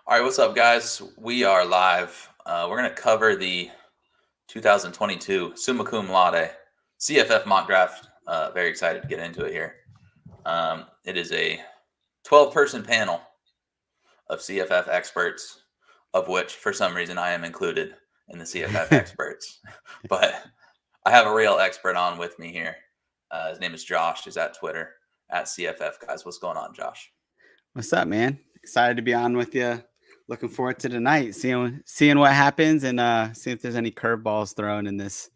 All right, what's up, guys? We are live. We're going to cover the 2022 Summa Cum Laude CFF mock draft. Very excited to get into it here. It is a 12-person panel of CFF experts, of which, for some reason, I am included in the CFF experts. But I have a real expert on with me here. His name is Josh. He's at Twitter at CFF. Guys, what's going on, Josh? What's up, man? Excited to be on with you. Looking forward to tonight, seeing what happens and see if there's any curveballs thrown in this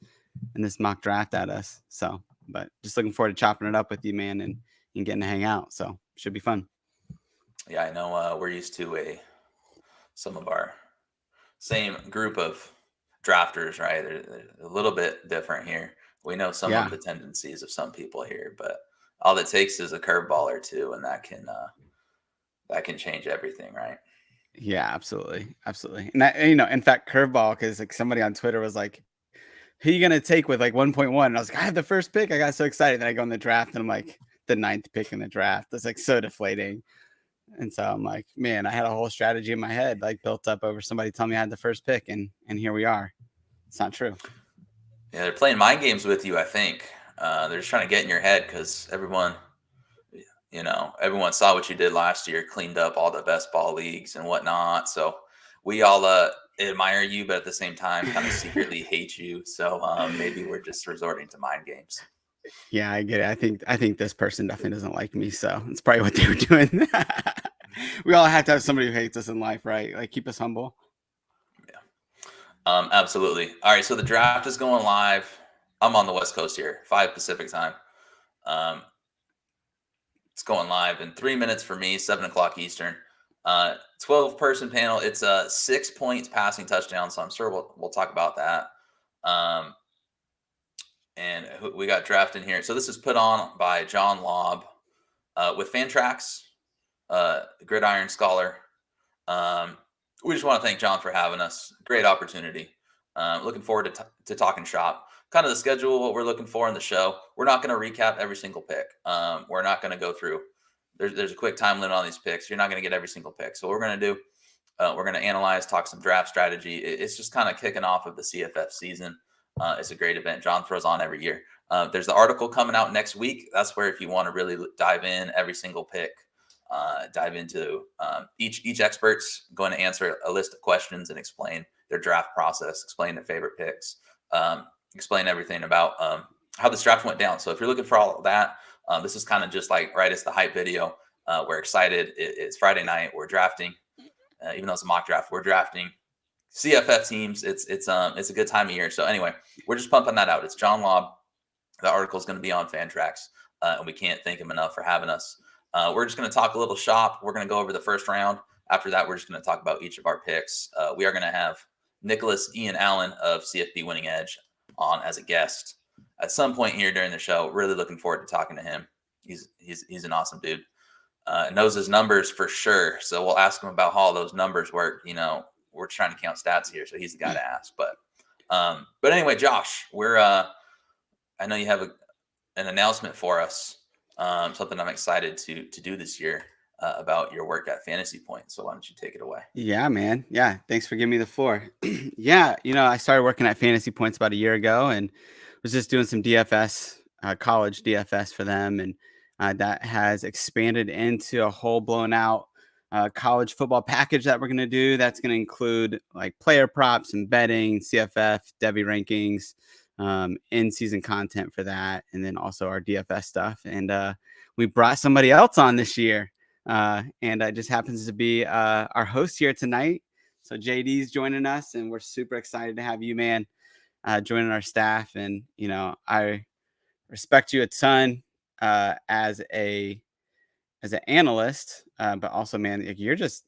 mock draft at us. So, but just looking forward to chopping it up with you, man, and getting to hang out. So should be fun. Yeah, I know we're used to some of our same group of drafters, right? They're a little bit different here. We know some of Yeah, the tendencies of some people here, but all it takes is a curveball or two, and that can change everything, right? yeah, absolutely. And in fact, curveball because like somebody on Twitter was like, "Who you gonna take with like 1.1?" And I was like, "I have the first pick." I got so excited. Then I go in the draft and I'm like the ninth pick in the draft. It's like so deflating. And so I'm like, man, I had a whole strategy in my head like built up over somebody telling me I had the first pick, and here we are. It's not true. Yeah, they're playing mind games with you. I think they're just trying to get in your head because everyone saw what you did last year, cleaned up all the best ball leagues and whatnot. So we all admire you, but at the same time, kind of secretly hate you. So maybe we're just resorting to mind games. Yeah, I get it. I think this person definitely doesn't like me, so it's probably what they were doing. We all have to have somebody who hates us in life, right? Like keep us humble. Yeah. Absolutely. All right, so the draft is going live. I'm on the West Coast here, 5 Pacific time. Um, it's going live in 3 minutes for me, 7 o'clock Eastern. 12-person panel. It's 6 points passing touchdown, so I'm sure we'll talk about that. Um, and we got drafted in here. So this is put on by John Laub with Fantrax, Gridiron Scholar. Um, we just want to thank John for having us. Great opportunity. Looking forward to talking shop. Kind of the schedule, what we're looking for in the show. We're not going to recap every single pick. We're not going to go through. There's a quick time limit on these picks. You're not going to get every single pick. So what we're going to do, we're going to analyze, talk some draft strategy. It's just kind of kicking off of the CFF season. It's a great event. John throws on every year. There's the article coming out next week. That's where if you want to really dive in every single pick, dive into each expert's going to answer a list of questions and explain their draft process, explain their favorite picks, explain everything about how this draft went down. So if you're looking for all of that, this is kind of just like right. It's the hype video. We're excited. It's Friday night. We're drafting, even though it's a mock draft. We're drafting CFF teams. It's a good time of year. So anyway, we're just pumping that out. It's John Laub. The article is going to be on Fantrax, and we can't thank him enough for having us. We're just going to talk a little shop. We're going to go over the first round. After that, we're just going to talk about each of our picks. We are going to have Nicholas Ian Allen of CFB Winning Edge on as a guest at some point here during the show. Really looking forward to talking to him. He's an awesome dude. Knows his numbers for sure. So we'll ask him about how all those numbers work. We're trying to count stats here, so he's the guy to ask. But anyway, Josh, I know you have an announcement for us, something I'm excited to do this year about your work at Fantasy Point. So why don't you take it away? Yeah, man. Yeah, thanks for giving me the floor. Yeah, I started working at Fantasy Points about a year ago and was just doing some DFS, college DFS for them, and that has expanded into a whole blown out college football package that we're going to do. That's going to include like player props and betting, CFF, Devy rankings, in-season content for that, and then also our DFS stuff. And we brought somebody else on this year. And it just happens to be our host here tonight. So JD's joining us, and we're super excited to have you, man, joining our staff. And I respect you a ton as an analyst, but also, man, like, you're just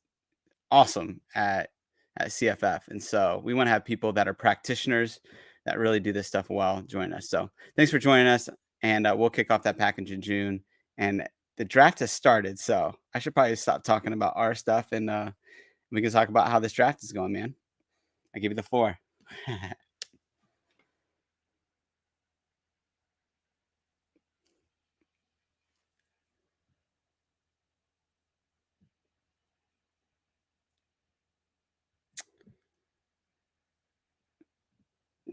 awesome at CFF. And so we want to have people that are practitioners that really do this stuff well join us. So thanks for joining us, and we'll kick off that package in June. And the draft has started, so I should probably stop talking about our stuff, and we can talk about how this draft is going, man. I give you the floor.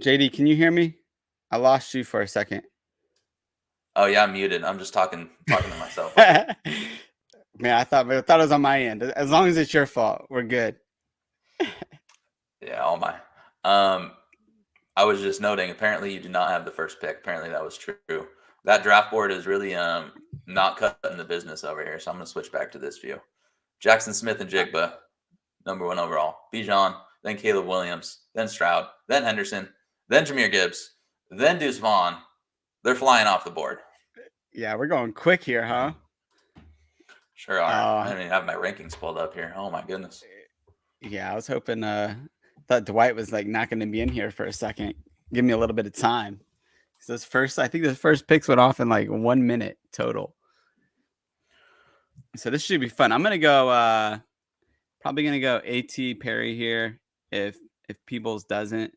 JD, can you hear me? I lost you for a second. Oh yeah, I'm muted. I'm just talking to myself over here. Man, I thought it was on my end. As long as it's your fault, we're good. Yeah, all my. Um, I was just noting. Apparently, you do not have the first pick. Apparently, that was true. That draft board is really not cutting the business over here. So I'm gonna switch back to this view. Jackson Smith and Uh, Jigba, number one overall. Bijan, then Caleb Williams, then Stroud, then Henderson, then Jameer Gibbs, then Deuce Vaughn. They're flying off the board. yeah, we're going quick here, huh? Sure are. I Uh, don't even have my rankings pulled up here. Oh my goodness. yeah, I was hoping. Thought Dwight was like not going to be in here for a second. Give me a little bit of time. So I think those first picks went off in like 1 minute total. So this should be fun. I'm gonna go. Probably gonna go A.T. Perry here. If Peebles doesn't,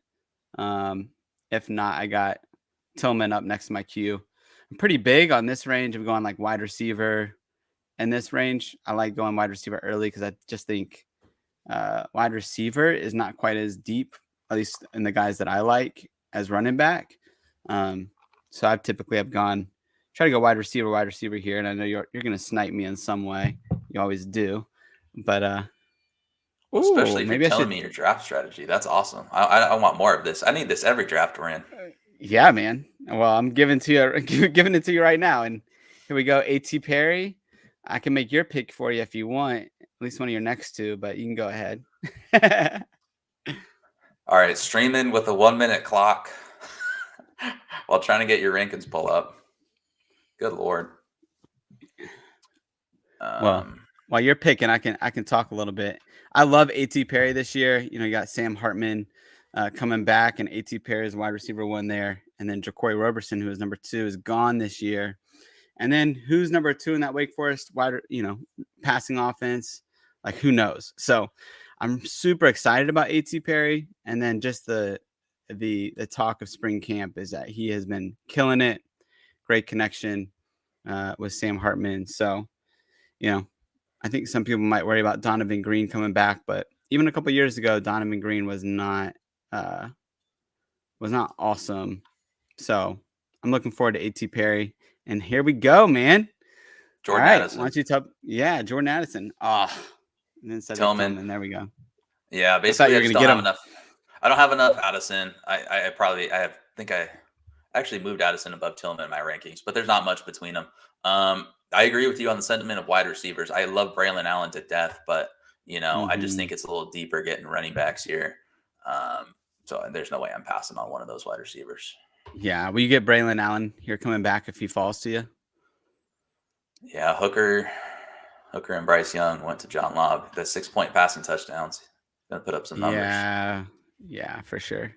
if not, I got Tillman up next to my queue. I'm pretty big on this range of going like wide receiver. In this range, I like going wide receiver early because I just think wide receiver is not quite as deep, at least in the guys that I like, as running back. So I typically have gone try to go wide receiver here, and I know you're going to snipe me in some way. You always do, but Well, especially if you're maybe I telling should. me your draft strategy. That's awesome. I want more of this. I need this every draft we're in. Yeah, man. Well, I'm giving to you, giving it to you right now, and here we go. A.T. Perry. I can make your pick for you if you want, at least one of your next two, but you can go ahead. All right, streaming with a 1 minute clock while trying to get your rankings pull up. Good Lord. Well, while you're picking, I can talk a little bit. I love A.T. Perry this year. You got Sam Hartman coming back, and A.T. Perry is wide receiver one there. And then Jacory Roberson, who is number 2, is gone this year. And then who's number 2 in that Wake Forest passing offense? Like, who knows? So I'm super excited about A.T. Perry. And then just the talk of spring camp is that he has been killing it. Great connection with Sam Hartman. So, I think some people might worry about Donovan Green coming back, but even a couple years ago, Donovan Green was not awesome. So I'm looking forward to A.T. Perry. And here we go, man. Jordan All right. Addison. Why don't you tell? Yeah, Jordan Addison. And then Tillman. There we go. Yeah, basically I just don't have enough. I don't have enough Addison. I think I actually moved Addison above Tillman in my rankings, but there's not much between them. I agree with you on the sentiment of wide receivers. I love Braylon Allen to death, but I just think it's a little deeper getting running backs here. So there's no way I'm passing on one of those wide receivers. Yeah, will you get Braylon Allen here coming back if he falls to you? Yeah, Hooker and Bryce Young went to John Laub. The 6-point passing touchdowns. Gonna put up some numbers. Yeah, for sure.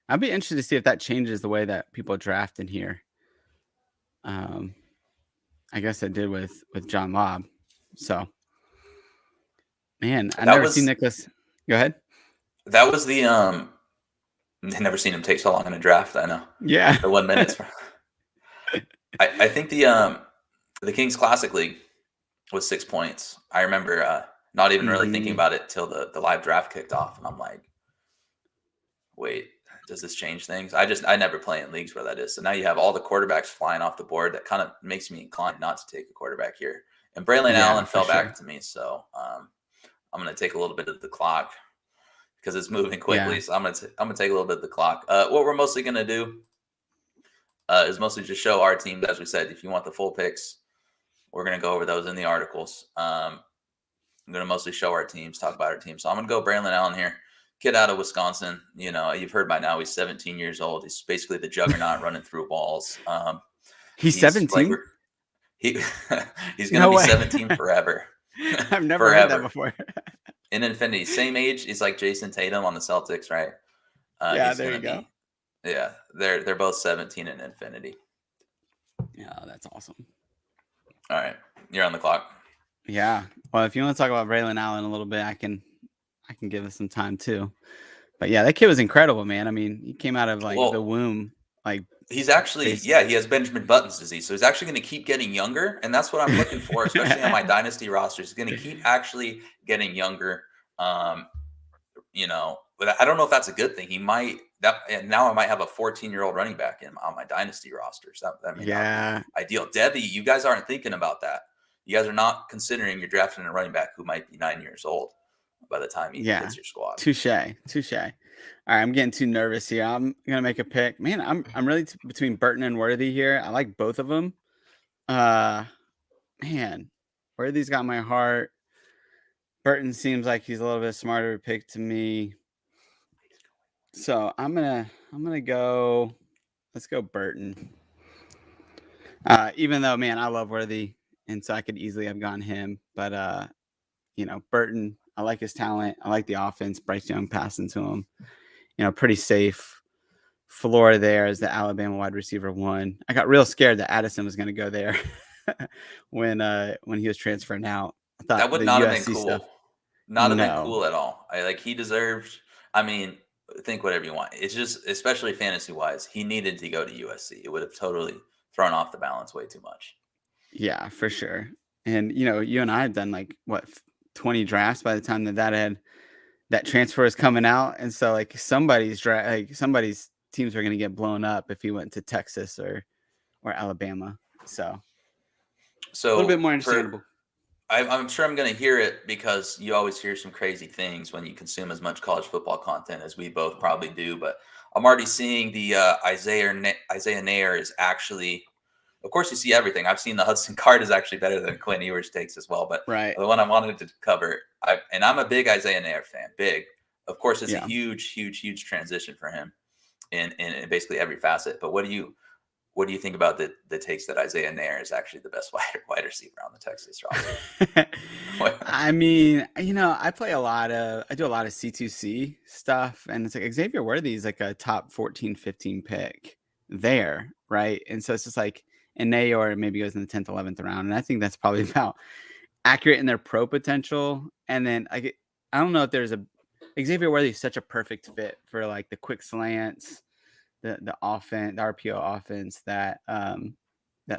I'd be interested to see if that changes the way that people draft in here. I guess I did with John Laub. So, man, I've never seen Nicholas. Go ahead. That was the I've never seen him take so long in a draft. I know. Yeah, the 1 minute. I think the Kings Classic League was 6 points. I remember not even really thinking about it till the live draft kicked off, and I'm like, wait, does this change things? I never play in leagues where that is. So now you have all the quarterbacks flying off the board. That kind of makes me inclined not to take a quarterback here. And Braylon Allen fell back to me, so I'm going to take a little bit of the clock because it's moving quickly. Yeah. So I'm going to take a little bit of the clock. What we're mostly going to do is mostly just show our team. As we said, if you want the full picks, we're going to go over those in the articles. I'm going to mostly show our teams, talk about our team. So I'm going to go Braylon Allen here. Kid out of Wisconsin. You've heard by now he's 17 years old. He's basically the juggernaut running through walls. He's 17? He's going to be 17 forever. I've never heard that before. In infinity. Same age. He's like Jason Tatum on the Celtics, right? Yeah, there you go. Yeah, they're both 17 in infinity. Yeah, that's awesome. All right. You're on the clock. Yeah. Well, if you want to talk about Braylon Allen a little bit, I can give us some time too. But yeah, that kid was incredible, man. I mean, he came out of the womb. He's actually, he has Benjamin Button's disease. So he's actually going to keep getting younger. And that's what I'm looking for, especially on my dynasty roster. He's going to keep actually getting younger. But I don't know if that's a good thing. He might and now I might have a 14-year-old running back on my dynasty rosters. That may not be Yeah. ideal. Debbie, you guys aren't thinking about that. You guys are not considering you're drafting a running back who might be 9 years old by the time he Yeah. hits your squad. Touche. Touche. All right, I'm getting too nervous here. I'm gonna make a pick. Man, I'm really between Burton and Worthy here. I like both of them. Uh, man, Worthy's got my heart. Burton seems like he's a little bit smarter pick to me. So I'm gonna go. Let's go Burton. Even though, man, I love Worthy, and so I could easily have gone him. But Burton, I like his talent. I like the offense. Bryce Young passing to him. Pretty safe floor there as the Alabama wide receiver 1. I got real scared that Addison was going to go there when he was transferring out. I That thought would the not have been USC cool. stuff. Not have been No. cool at all. He deserved. I mean, think whatever you want. It's just, especially fantasy wise, he needed to go to USC. It would have totally thrown off the balance way too much. Yeah, for sure. And you and I had done 20 drafts by the time that transfer is coming out, and so somebody's teams are going to get blown up if he went to Texas or Alabama. So a little bit more understandable. I'm sure I'm going to hear it because you always hear some crazy things when you consume as much college football content as we both probably do. But I'm already seeing the Isaiah Nair is actually, of course, you see everything. I've seen the Hudson Card is actually better than Quinn Ewers takes as well. But Right. the one I wanted to cover, and I'm a big Isaiah Nair fan. Big, of course, it's Yeah. a huge transition for him in basically every facet. But what do you think about the takes that Isaiah Nair is actually the best wide receiver on the Texas roster? I mean, I do a lot of C2C stuff, and it's like Xavier Worthy is like a top 14, 15 pick there, right? And so it's just like, and Nayor maybe goes in the 10th, 11th round, and I think that's probably about accurate in their pro potential. And then I don't know if there's Xavier Worthy is such a perfect fit for like the quick slants, the offense, the RPO offense that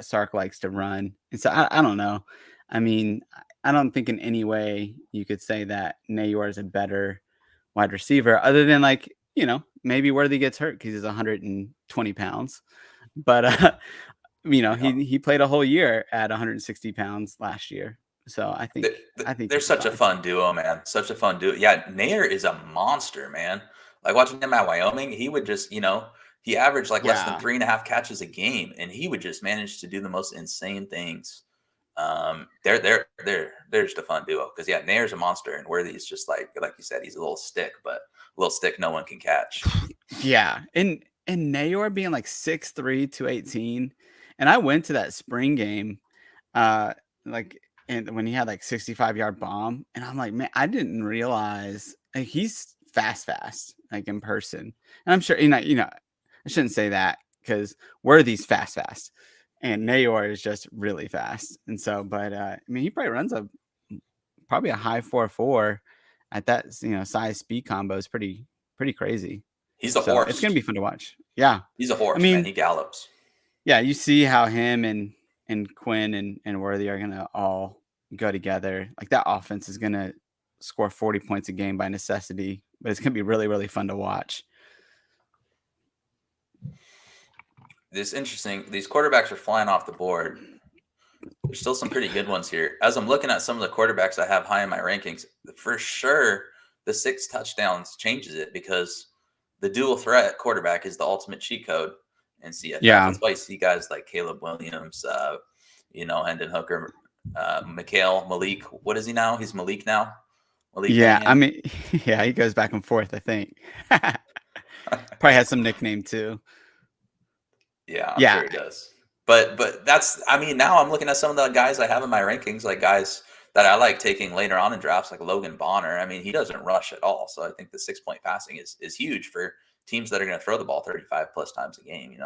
Sark likes to run. And so I don't know. I mean, I don't think in any way you could say that Nayor is a better wide receiver, other than maybe Worthy gets hurt because he's 120 pounds. But he played a whole year at 160 pounds last year. So I think they're such a fun duo, man. Such a fun duo. Yeah, Nair is a monster, man. Like watching him at Wyoming, he would just, he averaged less than 3.5 catches a game, and he would just manage to do the most insane things. They're just a fun duo because Nair's a monster, and Worthy's just like you said, he's a little stick, but a little stick no one can catch. Yeah, and Nayor being 6'3", 218, and I went to that spring game, and when he had 65-yard bomb, and I'm like, man, I didn't realize he's fast in person, and I'm sure I shouldn't say that because Worthy's fast, and Nayor is just really fast, and so, but I mean, he probably runs probably a high 4.4 at that size speed combo is pretty crazy. He's a horse. It's gonna be fun to watch. Yeah, he's a horse. I mean, man, he gallops. Yeah, you see how him and Quinn and Worthy are gonna all go together. Like that offense is gonna score 40 points a game by necessity, but it's gonna be really, really fun to watch. This interesting. These quarterbacks are flying off the board. There's still some pretty good ones here. As I'm looking at some of the quarterbacks I have high in my rankings, for sure the 6 touchdowns changes it because the dual threat quarterback is the ultimate cheat code in CFF. Yeah. That's why you see guys like Caleb Williams, Hendon Hooker, Malik. What is he now? He's Malik now. Malik yeah, Banion. I mean, yeah, he goes back and forth, I think. Probably has some nickname too. Yeah, I'm sure he does. But that's, I mean, now I'm looking at some of the guys I have in my rankings, like guys that I like taking later on in drafts, like Logan Bonner. I mean, he doesn't rush at all. So I think the 6-point passing is huge for teams that are going to throw the ball 35 plus times a game,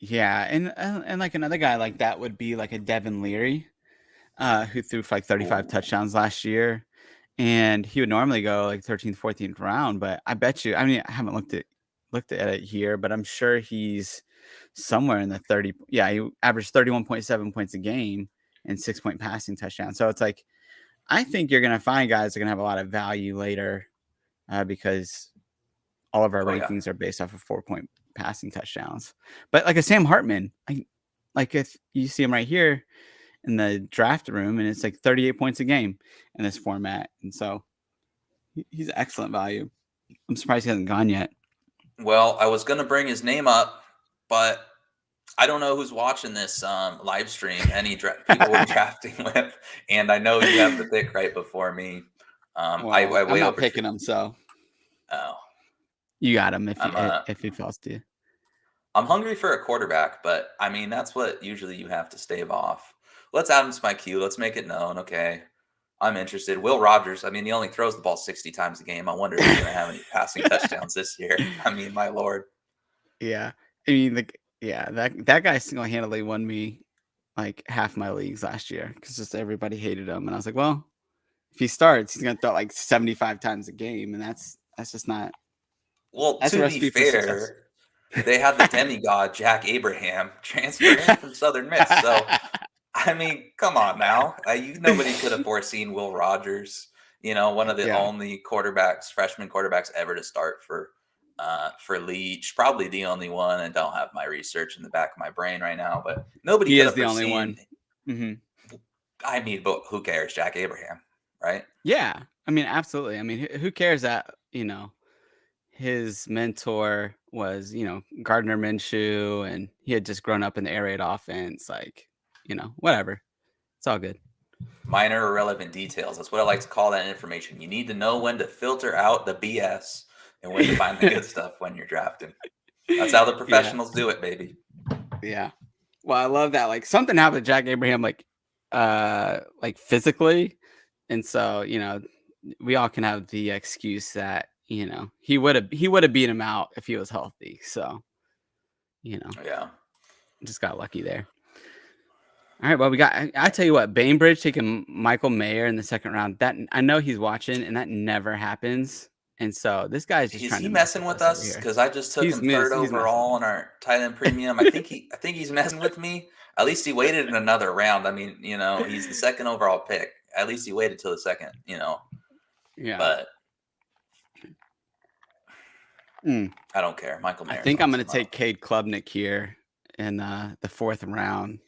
Yeah, and like another guy like that would be like a Devin Leary, who threw for 35 touchdowns last year. And he would normally go 13th, 14th round, but I bet you, I mean, I haven't looked at it here, but I'm sure he's somewhere in the 30. Yeah, he averaged 31.7 points a game and 6-point passing touchdown. So it's like, I think you're going to find guys that are going to have a lot of value later because all of our Oh yeah. rankings are based off of 4-point passing touchdowns. But like a Sam Hartman, like if you see him right here in the draft room, and it's like 38 points a game in this format, and so he's excellent value. I'm surprised he hasn't gone yet. Well, I was gonna bring his name up, but I don't know who's watching this live stream. Any people we're drafting with, and I know you have the pick right before me. I Well, I'm way not over. picking him, so Oh, you got him I'm if he falls to you. I'm hungry for a quarterback, but I mean that's what usually you have to stave off. Let's add him to my queue. Let's make it known. Okay, I'm interested. Will Rogers. I mean, he only throws the ball 60 times a game. I wonder if he's going to have any passing touchdowns this year. I mean, my lord. Yeah, I mean, that guy single-handedly won me like half my leagues last year because just everybody hated him, and I was like, well, if he starts, he's gonna throw like 75 times a game, and that's just not. Well, That's a to be recipe for success. fair, they had the demigod Jack Abraham transfer in from Southern Miss. So, I mean, come on now. Nobody could have foreseen Will Rogers. One of the Yeah, only freshman quarterbacks ever to start for Leach. Probably the only one. I don't have my research in the back of my brain right now, but nobody he could is have the only foreseen. one. Hmm. I mean, but who cares? Jack Abraham, right? Yeah, I mean, absolutely. I mean, who cares that his mentor was Gardner Minshew, and he had just grown up in the air raid offense. Like, whatever. It's all good. Minor irrelevant details. That's what I like to call that information. You need to know when to filter out the BS and when to find the good stuff when you're drafting. That's how the Yeah, professionals do it, baby. yeah. Well, I love that. Like something happened to Jack Abraham, like physically, and so we all can have the excuse that he would have beat him out if he was healthy. So Yeah. just got lucky there. All right, well, we got. I tell you what, Bainbridge taking Michael Mayer in the second round. That I know he's watching, and that never happens. And so this guy's just Is trying he to mess messing with us over us? here. Because I just took him third He's messing overall with in our tight end premium. I think he's messing with me. At least he waited in another round. I mean, he's the second overall pick. At least he waited till the second. Yeah. But Mm. I don't care. Michael I Mayer's think I'm going to awesome. take Cade Klubnik here in the fourth round.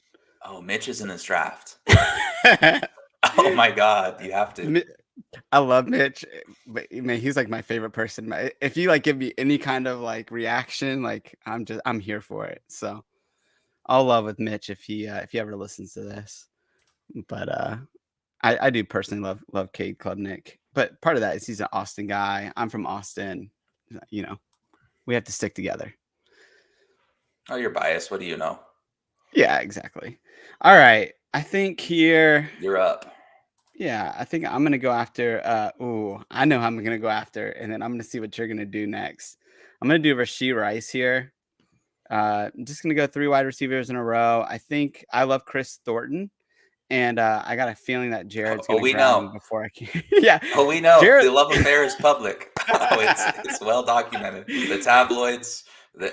Oh, Mitch is in this draft. Oh my God, you have to. I love Mitch, but man, he's like my favorite person. If you like give me any kind of like reaction, like I'm here for it. So I'll love with Mitch if he ever listens to this. But I do personally love Cade Klubnik. But part of that is he's an Austin guy. I'm from Austin. We have to stick together. Oh, you're biased. What do you know? Yeah, exactly. All right. I think here. You're up. Yeah, I think I'm gonna go after. I know I'm gonna go after, and then I'm gonna see what you're gonna do next. I'm gonna do Rashee Rice here. I'm just gonna go 3 wide receivers in a row. I think I love Chris Thornton, and I got a feeling that Jared's Oh, gonna we grab know. him before I can. Yeah. Oh, we know. Jared. The love affair is public. Oh, it's well documented. The tabloids.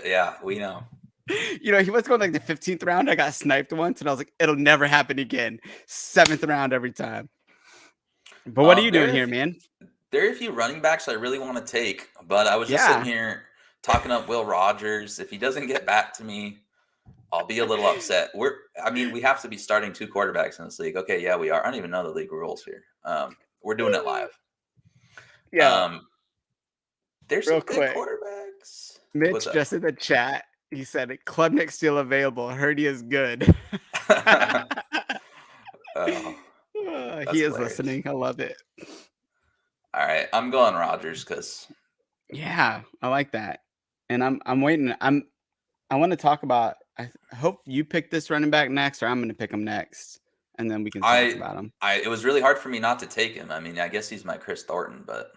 Yeah, we know. He was going like the 15th round. I got sniped once, and I was like, it'll never happen again. 7th round every time. But what are you doing here, man? There are a few running backs I really want to take, but I was just sitting here talking up Will Rogers. If he doesn't get back to me, I'll be a little upset. We have to be starting 2 quarterbacks in this league. Okay, yeah, we are. I don't even know the league rules here. We're doing it live. Yeah. There's Real some good quick. Mitch Mitch just in the chat. He said, Klubnik's still available. Heard he is good. He is listening. I love it. All right, I'm going Rogers because. Yeah, I like that, and I'm waiting. I want to talk about. I hope you pick this running back next, or I'm going to pick him next, and then we can talk about him. It was really hard for me not to take him. I mean, I guess he's my Chris Thornton, but.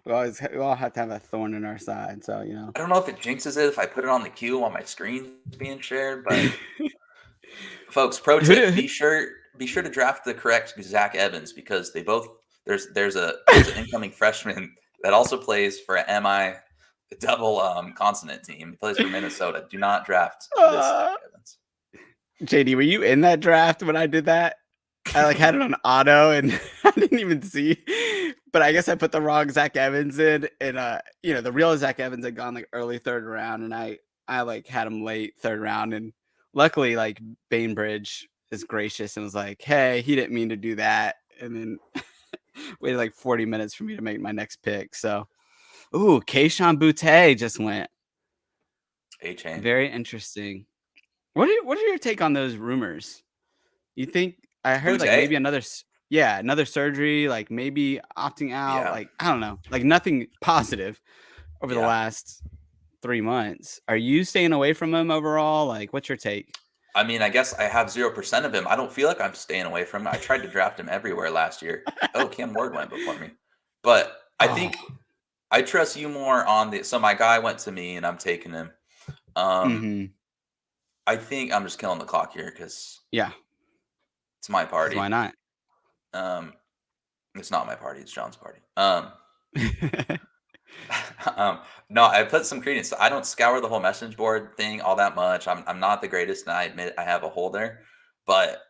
we all have to have a thorn in our side, so I don't know if it jinxes it if I put it on the queue while my screen's being shared, but folks, pro tip: be sure to draft the correct Zach Evans because they both there's an incoming freshman that also plays for an MI double consonant team. He plays for Minnesota. Do not draft this Zach Evans. JD, were you in that draft when I did that? I had it on auto and didn't even see, but I guess I put the wrong Zach Evans in, and the real Zach Evans had gone like early third round, and I like had him late third round, and luckily like Bainbridge is gracious and was like, hey, he didn't mean to do that, and then waited like 40 minutes for me to make my next pick. So, ooh, Keishon Butte just went. A-Chain. Very interesting. What are your take on those rumors? You think I heard like Butte? maybe another surgery, like maybe opting out, Yeah. like I don't know, like nothing positive over the Yeah. last 3 months. Are you staying away from him overall? Like, what's your take? I mean, I guess I have 0% of him. I don't feel like I'm staying away from him. I tried to draft him everywhere last year. Oh, Cam Ward went before me. But I Oh, think I trust you more on the so my guy went to me and I'm taking him. Um, mm-hmm. I think I'm just killing the clock here because Yeah, it's my because party. why not? Um, it's not my party, it's John's party. No, I put some credence. I don't scour the whole message board thing all that much. I'm not the greatest, and I admit I have a hole there. But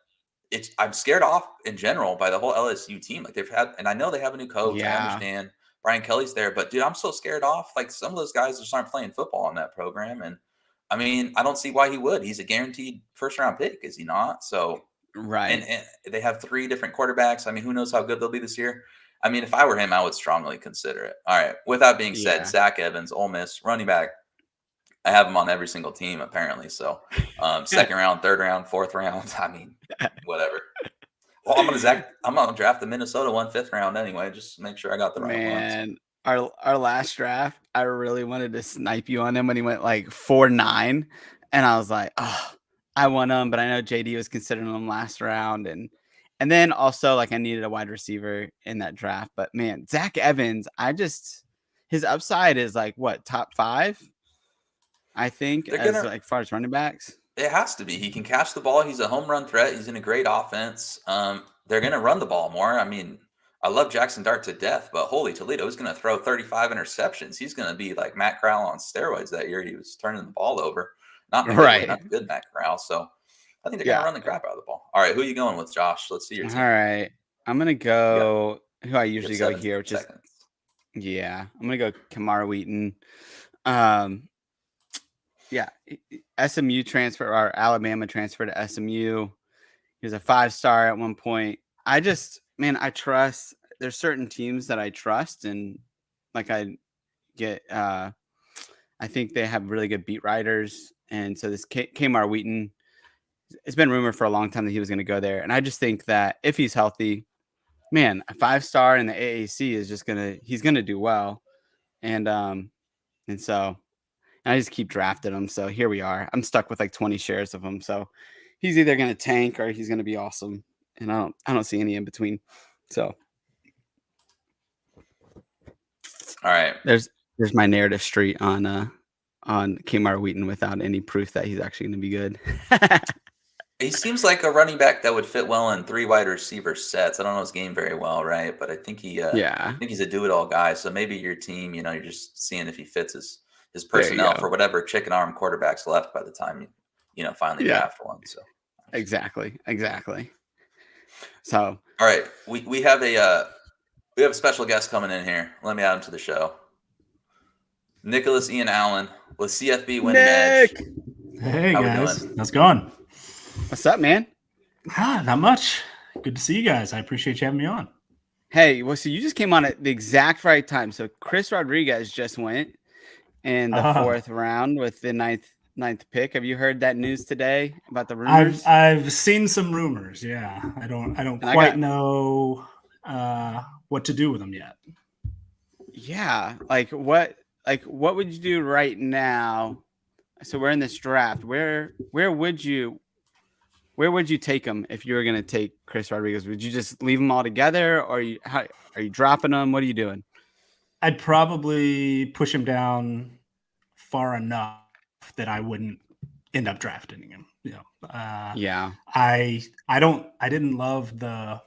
I'm scared off in general by the whole LSU team. Like they've had, and I know they have a new coach. I Yeah, understand Brian Kelly's there, but dude, I'm so scared off. Like some of those guys just aren't playing football in that program, and I mean, I don't see why he would. He's a guaranteed first round pick, is he not? So right. and they have 3 different quarterbacks. I mean, who knows how good they'll be this year? I mean, if I were him, I would strongly consider it. All right. With that being said, Yeah. Zach Evans, Ole Miss, running back. I have him on every single team, apparently. So, second round, third round, fourth round. I mean, whatever. Well, I'm gonna draft the Minnesota one fifth round anyway. Just make sure I got the right one. So. Man, our last draft, I really wanted to snipe you on him when he went like 4-9, and I was like, oh, I want him, but I know JD was considering him last round, and then also like I needed a wide receiver in that draft. But man, Zach Evans, his upside is like what, top 5, I think, They're as gonna. like far as running backs. It has to be. He can catch the ball. He's a home run threat. He's in a great offense. They're gonna run the ball more. I mean, I love Jackson Dart to death, but holy Toledo is gonna throw 35 interceptions. He's gonna be like Matt Corral on steroids that year. He was turning the ball over, not in a good way, Right. not the good Matt Corral. So I think they're gonna Yeah. run the crap out of the ball. All right, who are you going with, Josh? Let's see your All team. right. I'm gonna You got go who I you have usually go 7 here, which is seconds. yeah. I'm gonna go Kamara Wheaton. Um, yeah, SMU transfer or Alabama transfer to SMU. He was a 5-star at one point. I trust. There's certain teams that I trust, and like I get. I think they have really good beat writers, and so this Kamar Wheaton. It's been rumored for a long time that he was going to go there, and I just think that if he's healthy, man, a 5-star in the AAC is he's gonna do well, and so. I just keep drafting him. So here we are. I'm stuck with like 20 shares of him. So he's either going to tank or he's going to be awesome. And I don't see any in between. So All right. there's my narrative street on Kmart Wheaton without any proof that he's actually going to be good. He seems like a running back that would fit well in 3 wide receiver sets. I don't know his game very well, right? But I think Yeah. he's a do-it-all guy. So maybe your team, you're just seeing if he fits his There you personnel go. for whatever chicken arm quarterbacks left by the time you finally Yeah. draft one. So Exactly. So all right, we have a special guest coming in here. Let me add him to the show. Nicholas Ian Allen with CFB Winning Edge. Nick, Hey How we guys, doing? how's it going? what's up, man? Not much. Good to see you guys. I appreciate you having me on. Hey, well, so you just came on at the exact right time. So Chris Rodriguez just went in the 4th round with the ninth pick. Have you heard that news today about the rumors? I've seen some rumors. Yeah, I don't And quite know what to do with them yet. Yeah, like what would you do right now? So we're in this draft. Where would you take him if you were going to take Chris Rodriguez? Would you just leave them all together, or are you dropping them? What are you doing? I'd probably push him down far enough that I wouldn't end up drafting him. Yeah. I didn't love the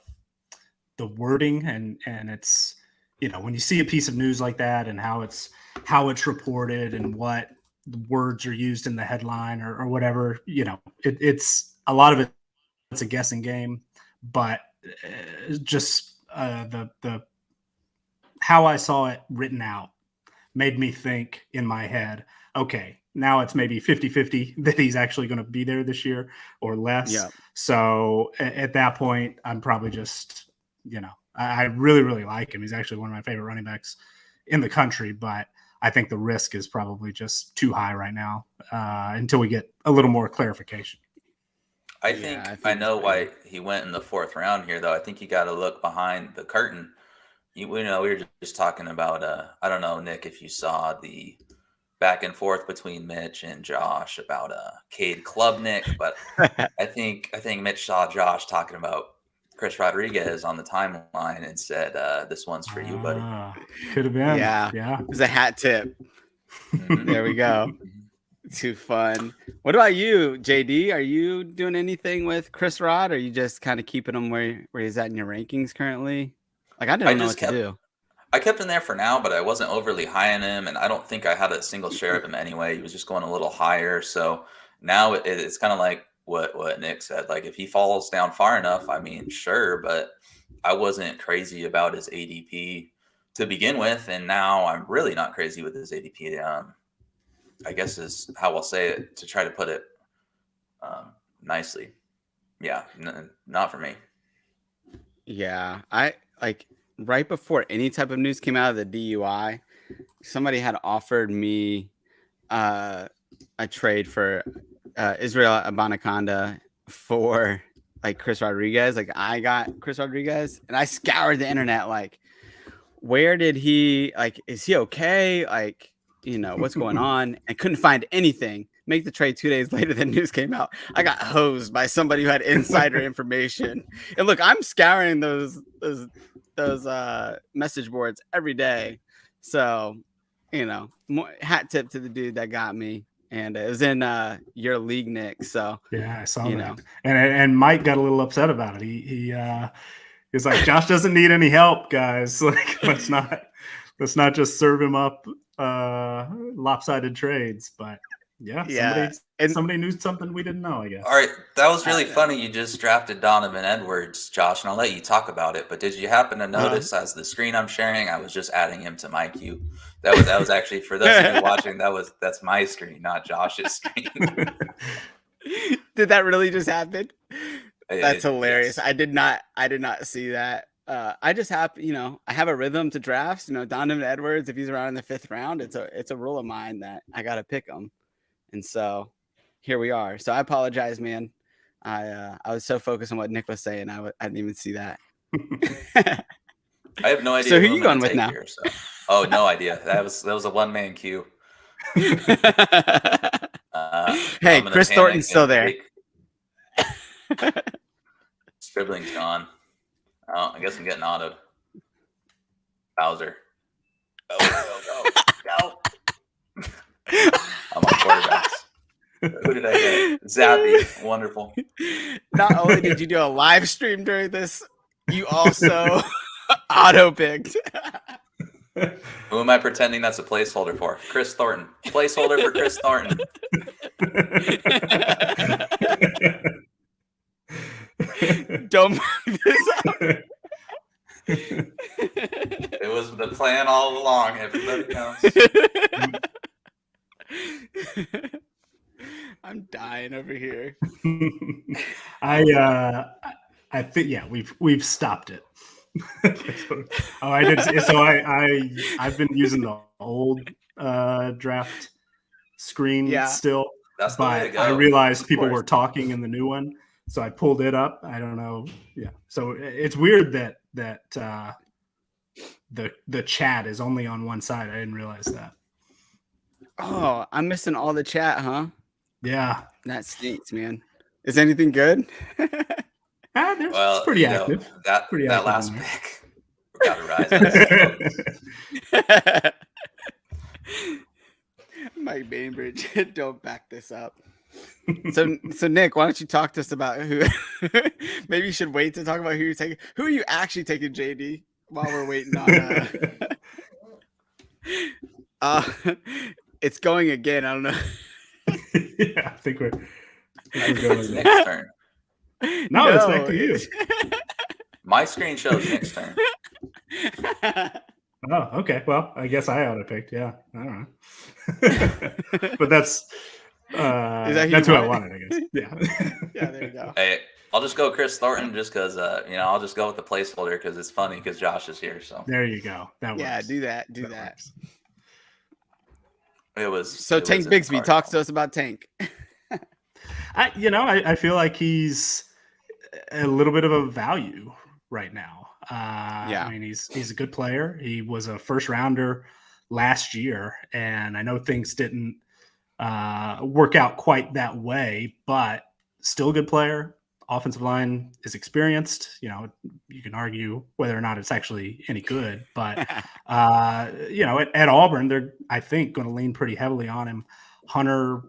wording and it's when you see a piece of news like that and how it's reported and what words are used in the headline or whatever, it's a lot of it. It's a guessing game, but just the how I saw it written out made me think in my head, okay, now it's maybe 50-50 that he's actually going to be there this year or less. Yeah. So at that point, I'm probably just, I really, really like him. He's actually one of my favorite running backs in the country, but I think the risk is probably just too high right now until we get a little more clarification. I think I know why he went in the 4th round here, though. I think you got to look behind the curtain. We were just talking about, I don't know, Nick, if you saw the back and forth between Mitch and Josh about Cade Klubnik, but I think Mitch saw Josh talking about Chris Rodriguez on the timeline and said, "This one's for you, buddy." Could have been. Yeah. It was a hat tip. There we go. Too fun. What about you, JD? Are you doing anything with Chris Rod? Or are you just kind of keeping him where he's at in your rankings currently? Like, I don't know what to do. I kept him there for now, but I wasn't overly high on him, and I don't think I had a single share of him anyway. He was just going a little higher. So now it's kind of like what Nick said. Like, if he falls down far enough, I mean, sure, but I wasn't crazy about his ADP to begin with, and now I'm really not crazy with his ADP. I guess is how I'll say it to try to put it nicely. Yeah, not for me. Yeah, I like right before any type of news came out of the DUI, somebody had offered me a trade for Israel Abanaconda for like Chris Rodriguez. Like, I got Chris Rodriguez and I scoured the internet. Like, where did he, like, is he okay? Like, what's going on? I couldn't find anything. Make the trade 2 days later, the news came out. I got hosed by somebody who had insider information. And look, I'm scouring those message boards every day. So, hat tip to the dude that got me. And it was in your league, Nick. So yeah, I saw that. And Mike got a little upset about it. He was like, Josh doesn't need any help, guys. Like, let's not just serve him up lopsided trades. But yeah, somebody knew something we didn't know, I guess. All right, that was really funny. You just drafted Donovan Edwards, Josh, and I'll let you talk about it. But did you happen to notice as the screen I'm sharing, I was just adding him to my queue? That was actually, for those of you watching, that's my screen, not Josh's screen. Did that really just happen? That's hilarious. Yes. I did not see that. I just have, I have a rhythm to drafts. Donovan Edwards, if he's around in the 5th round, it's a rule of mine that I got to pick him. And so here we are. So I apologize, man. I was so focused on what Nick was saying. I didn't even see that. I have no idea. So who are you going with now? Here, so. Oh, no idea. That was a one-man queue. Hey, Chris Thornton's still there. Scribbling's gone. Oh, I guess I'm getting autoed. Bowser. Go. I'm on quarterbacks. Who did I get? Zappy. Wonderful. Not only did you do a live stream during this, you also auto-picked. Who am I pretending that's a placeholder for? Chris Thornton. Placeholder for Chris Thornton. Don't mark this up. It was the plan all along. Everybody knows. I'm dying over here. I think we've stopped it. I did. So I've been using the old draft screen still. That's the way to go. I realized people were talking in the new one, so I pulled it up. I don't know. Yeah. So it's weird that the chat is only on one side. I didn't realize that. Oh, I'm missing all the chat, huh? Yeah. That stinks, man. Is anything good? It's pretty active. That last pick got to rise. Mike Bainbridge, don't back this up. So Nick, why don't you talk to us about who? Maybe you should wait to talk about who you're taking. Who are you actually taking, JD? While we're waiting on. It's going again. I don't know. Yeah, I think we're going. It's Nick's turn. No, it's back to you. My screen shows Nick's turn. Oh, okay. Well, I guess I ought to picked. Yeah, I don't know. But that's Is that who that's you who I want? wanted, I guess. Yeah. Yeah, there you go. Hey, I'll just go Chris Thornton just because, I'll just go with the placeholder because it's funny because Josh is here. So There you go. That works. Yeah, do that. Do that. Works. it was. So it Tank was in the Bigsby, cards. talks to us about Tank. I feel like he's a little bit of a value right now. Yeah. I mean, he's a good player. He was a first rounder last year, and I know things didn't work out quite that way, but still a good player. Offensive line is experienced. You can argue whether or not it's actually any good, but at Auburn, they're, I think, going to lean pretty heavily on him. Hunter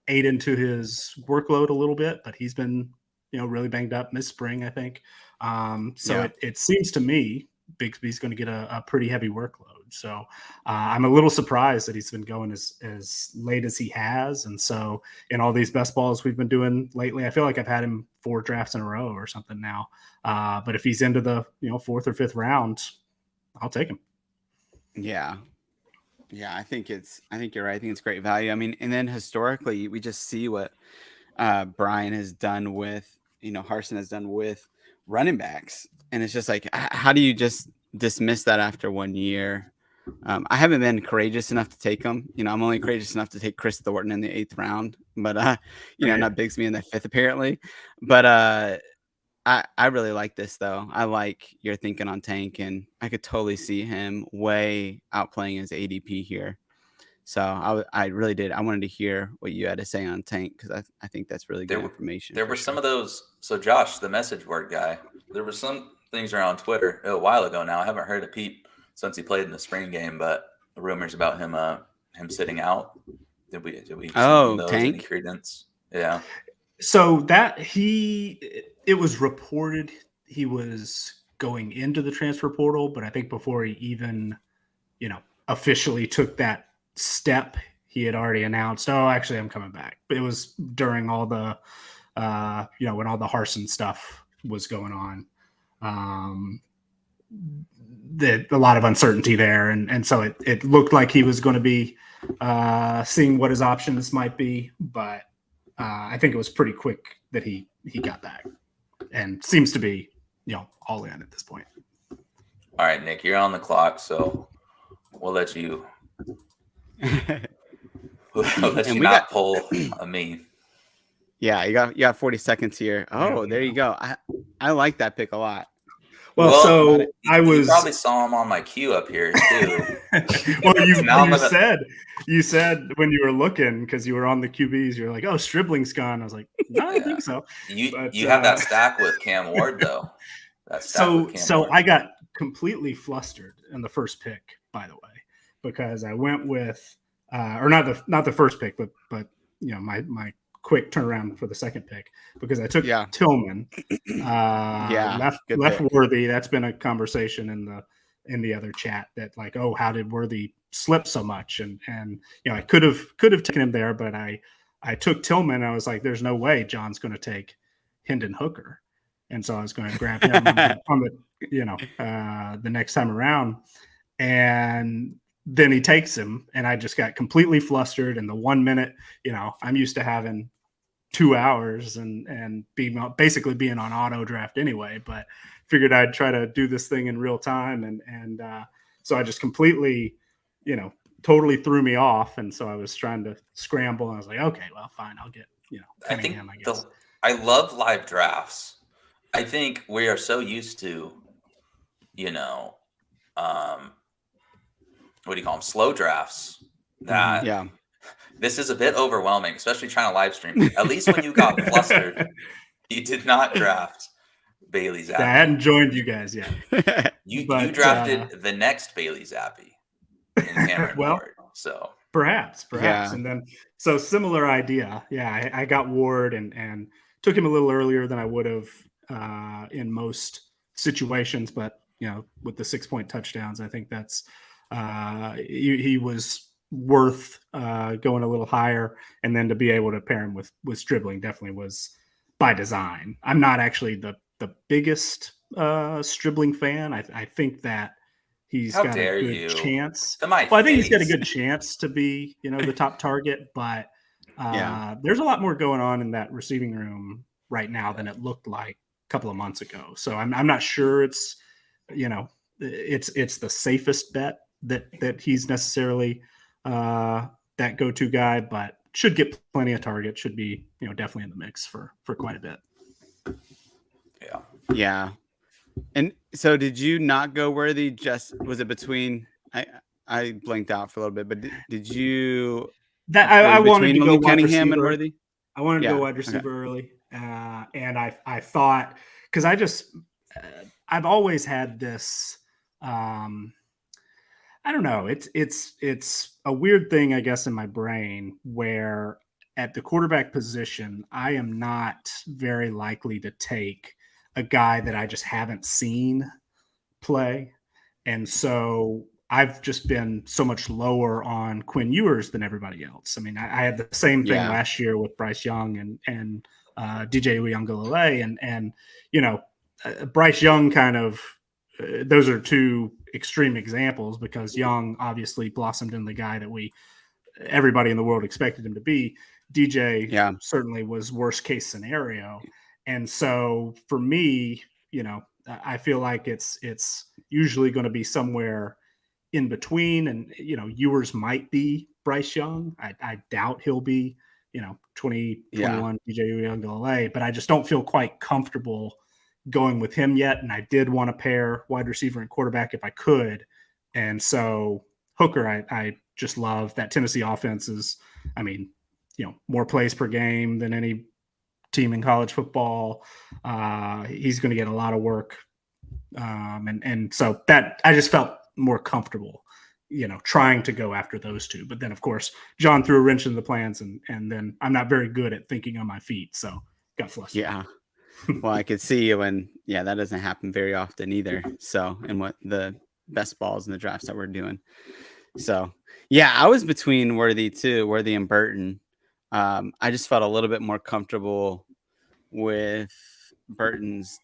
ate into his workload a little bit, but he's been, really banged up this spring, I think. It seems to me Bigsby's going to get a pretty heavy workload. So I'm a little surprised that he's been going as late as he has. And so in all these best balls we've been doing lately, I feel like I've had him 4 drafts in a row or something now. But if he's into the 4th or 5th round, I'll take him. Yeah. Yeah, I think you're right. I think it's great value. I mean, and then historically, we just see what Brian has done with, Harsin has done with running backs. And it's just like, how do you just dismiss that after 1 year? I haven't been courageous enough to take him. I'm only courageous enough to take Chris Thornton in the 8th round, but not Bigsby in the 5th apparently. But I really like this though. I like your thinking on Tank, and I could totally see him way outplaying his ADP here. So I really did. I wanted to hear what you had to say on Tank because I think that's really good information. There were some of those. So Josh, the message board guy, there were some things around Twitter a while ago now. I haven't heard a peep since he played in the spring game, but the rumors about him sitting out. Did we see those? Tank? Any credence? Yeah. So that it was reported he was going into the transfer portal, but I think before he even, officially took that step, he had already announced, "Oh, actually, I'm coming back." But it was during all the, when all the Harsin stuff was going on. A lot of uncertainty there, and so it looked like he was going to be seeing what his options might be, but I think it was pretty quick that he got back, and seems to be all in at this point. All right, Nick, you're on the clock, so we'll let you. Pull a me. Yeah, you got 40 seconds here. Oh, there you go. I like that pick a lot. Well, so you probably saw him on my queue up here too. Well, you said when you were looking, because you were on the QBs, you're like, "Oh, Stribling's gone." I was like, "No, I don't think so." You have that stack with Cam Ward though. So I got completely flustered in the first pick, by the way, because I went with or not the first pick, but my quick turnaround for the second pick, because I took Tillman. Left Worthy. That's been a conversation in the other chat that like, oh, how did Worthy slip so much? And I could have taken him there, but I took Tillman. I was like, there's no way John's going to take Hendon Hooker, and so I was going to grab him on the next time around, and then he takes him, and I just got completely flustered. In the 1 minute, I'm used to having 2 hours and basically being on auto draft anyway, but figured I'd try to do this thing in real time. And so I just completely, totally threw me off. And so I was trying to scramble, and I was like, okay, well, fine. I'll get, Cunningham, I guess. I love live drafts. I think we are so used to, what do you call them? Slow drafts that this is a bit overwhelming, especially trying to live stream. At least when you got flustered, you did not draft Bailey Zappi. I hadn't joined you guys yet. You drafted the next Bailey Zappi in Cameron Ward. So perhaps. And then, so similar idea. Yeah, I got Ward and took him a little earlier than I would have in most situations. But, with the 6-point touchdowns, I think that's he was worth going a little higher, and then to be able to pair him with Stribling definitely was by design. I'm not actually the biggest Stribling fan. I think that he's How got a dare good you? chance. To my Well, I think he's got a face. good chance to be, the top target, but Yeah. there's a lot more going on in that receiving room right now than it looked like a couple of months ago. So I'm not sure it's, it's the safest bet that he's necessarily that go-to guy, but should get plenty of targets, should be, definitely in the mix for quite a bit. Yeah. Yeah. And so did you not go Worthy? Just was it between I blanked out for a little bit, but did you That were I you wanted between to go Malik wide Cunningham and receiver. Worthy? I wanted to go Yeah. wide Okay. receiver early, and I thought, because I've always had this. I don't know. It's a weird thing, I guess, in my brain where at the quarterback position, I am not very likely to take a guy that I just haven't seen play. And so I've just been so much lower on Quinn Ewers than everybody else. I mean, I had the same thing Yeah. last year with Bryce Young and DJ Uyunglele, and you know, Bryce Young kind of those are two extreme examples because Young obviously blossomed into the guy that everybody in the world expected him to be. DJ Yeah. certainly was worst case scenario, and so for me, I feel like it's usually going to be somewhere in between, and Ewers might be Bryce Young. I doubt he'll be 2021 DJ Uyunglele, but I just don't feel quite comfortable going with him yet. And I did want to pair wide receiver and quarterback if I could, and so Hooker, I just love that Tennessee offense is, I mean, more plays per game than any team in college football. He's going to get a lot of work. And so that I just felt more comfortable, trying to go after those two. But then, of course, John threw a wrench in the plans, and then I'm not very good at thinking on my feet, so got flustered. Yeah. Well, I could see you, and that doesn't happen very often either. So, and what the best balls in the drafts that we're doing. So, yeah, I was between Worthy and Burton. I just felt a little bit more comfortable with Burton's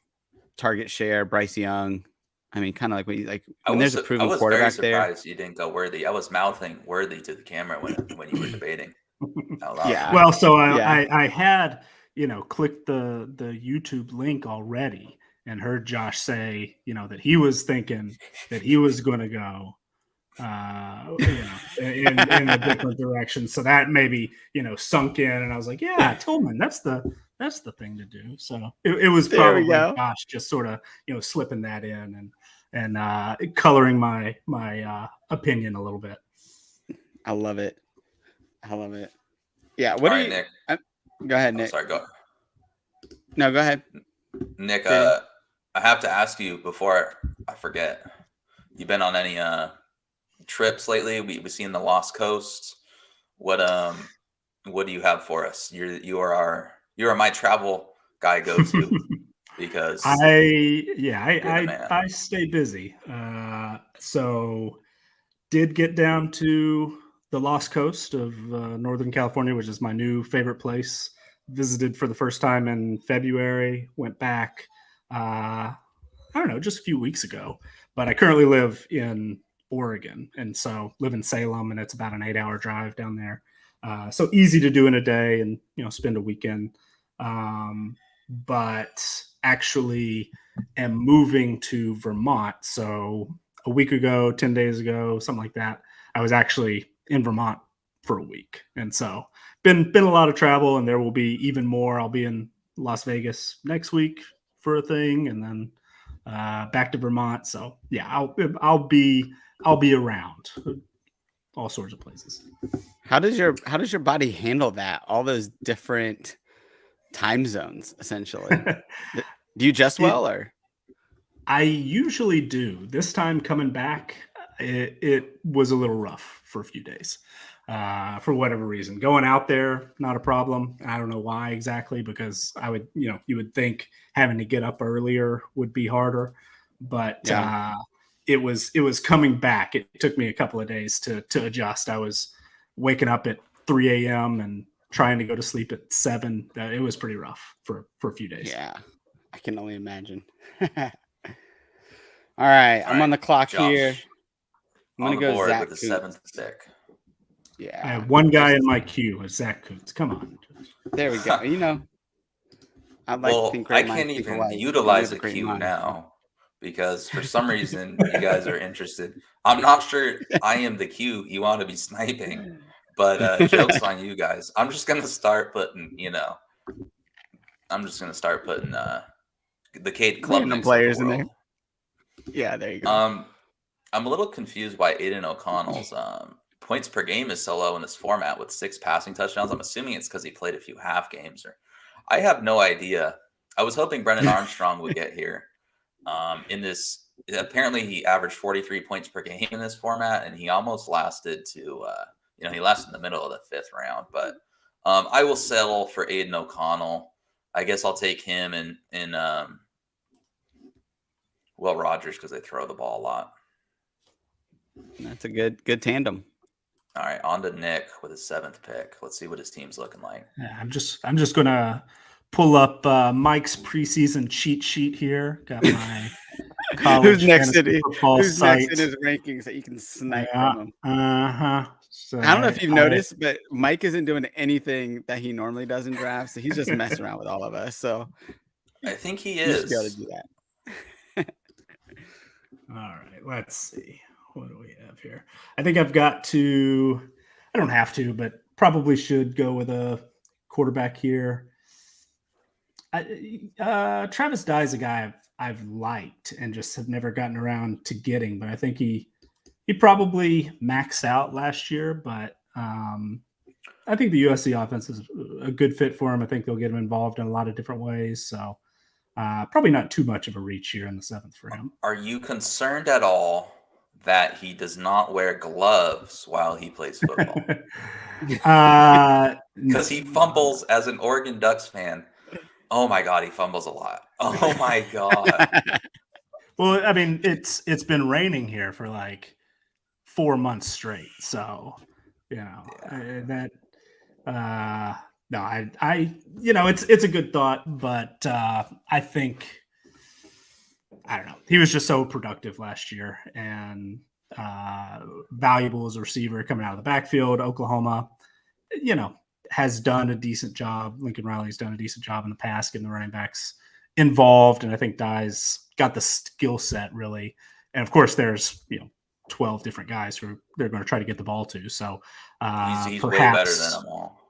target share, Bryce Young. I mean, kind of when there's a proven quarterback there. I was very surprised you didn't go Worthy. I was mouthing Worthy to the camera when you were debating out loud. Yeah. Well, so I had clicked the YouTube link already and heard Josh say that he was thinking that he was going to go in a different direction. So that maybe sunk in, and I was like, yeah, Tillman, that's the thing to do. So it was probably Josh just sort of slipping that in and coloring my opinion a little bit. I love it. Yeah. What All do right, you? Nick? Go ahead, Nick. Sorry, go. No, go ahead, Nick. I have to ask you before I forget. You been on any trips lately? We've seen the Lost Coast. What do you have for us? You are my travel guy go to because I stay busy. So did get down to the Lost Coast of Northern California, which is my new favorite place. Visited for the first time in February. Went back, I don't know, just a few weeks ago. But I currently live in Oregon, and so live in Salem, and it's about an 8-hour drive down there. So easy to do in a day, and spend a weekend. But actually, am moving to Vermont. So a week ago, 10 days ago, something like that, I was actually in Vermont for a week, and so been a lot of travel, and there will be even more. I'll be in Las Vegas next week for a thing, and then back to Vermont. So yeah, I'll be around all sorts of places. How does your body handle that? All those different time zones, essentially. Do you adjust well, or? I usually do. This time coming back, it was a little rough for a few days. For whatever reason, going out there, not a problem. I don't know why exactly, because I would, you would think having to get up earlier would be harder, but it was coming back. It took me a couple of days to adjust. I was waking up at 3 a.m. and trying to go to sleep at 7. It was pretty rough for a few days. Yeah, I can only imagine. All right, All I'm on right, the clock Josh, here. I'm on gonna the go board Zach with the Kuntz. 7th pick. I Yeah, have one guy in my queue is Zach Kuntz. Come on. there we go. You know, I'd like to Well, think I great minds can't think even alike. You utilize have a a great queue mind. now because for some reason you guys are interested. I'm not sure I am the queue you want to be sniping, but joke's on you guys. I'm just gonna start putting, the Cade Random Klubniks of the players in there. world. Yeah, there you go. I'm a little confused why Aiden O'Connell's points per game is so low in this format with 6 passing touchdowns. I'm assuming it's because he played a few half games, or I have no idea. I was hoping Brennan Armstrong would get here. In this, apparently he averaged 43 points per game in this format, and he almost lasted to, he lasted in the middle of the 5th round. But I will settle for Aiden O'Connell. I guess I'll take him and Will Rogers because they throw the ball a lot. That's a good tandem. All right, on to Nick with his 7th pick. Let's see what his team's looking like. Yeah, I'm just gonna pull up Mike's preseason cheat sheet here. Got my college Who's next in fantasy football Who's site. next in his rankings that you can snipe from him? So I don't know if you've noticed, but Mike isn't doing anything that he normally does in drafts. So he's just messing around with all of us. So I think he you should be able to is. do that. All right, let's see. What do we have here? I think I've got to, I don't have to, but probably should go with a quarterback here. Travis Dye is a guy I've liked and just have never gotten around to getting, but I think he probably maxed out last year, but I think the USC offense is a good fit for him. I think they'll get him involved in a lot of different ways. So probably not too much of a reach here in the 7th for him. Are you concerned at all that he does not wear gloves while he plays football? Because he fumbles as an Oregon Ducks fan. Oh my God, he fumbles a lot. Oh my God. Well, I mean, it's been raining here for like 4 months straight. So, that no, I it's a good thought, but I think, I don't know. He was just so productive last year and valuable as a receiver coming out of the backfield. Oklahoma, has done a decent job. Lincoln Riley's done a decent job in the past getting the running backs involved. And I think Dye's got the skill set really. And of course there's, 12 different guys who they're going to try to get the ball to. So he's perhaps, way better than them all.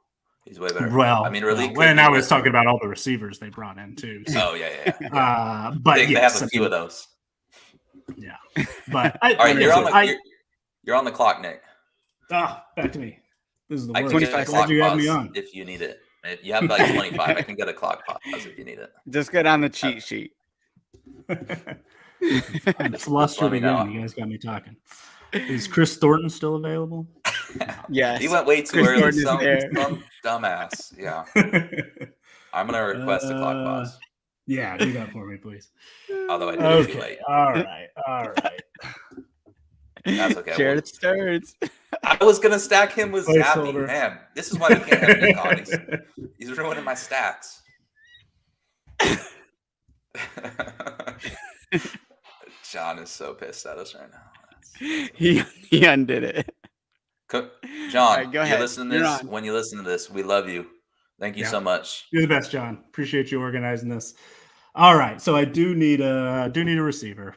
He's way better. Well, I mean, really. And I was talking about all the receivers they brought in too. So. Oh yeah. But they have a few of those. Yeah, but all right, you're on the clock, Nick. Back to me. This is the worst. 25 clock you have pause me on. if you need it. If you have like 25, I can get a clock pause if you need it. Just get on the cheat sheet. I flustered again. You guys got me talking. Is Chris Thornton still available? Yes. He went way too Chris early. Thornton Some dumbass. Yeah. I'm gonna request a clock pause. Yeah, do that for me, please. Although I did it too late. All right. That's okay. Share the sturds. I was gonna stack him with Zappy. Placeholder. Man, this is why we can't have Nick on. He's ruining my stacks. John is so pissed at us right now. He undid it. John, right, go you ahead. listen to this. When you listen to this, we love you. Thank you so much. You're the best, John. Appreciate you organizing this. All right, so I do need a receiver.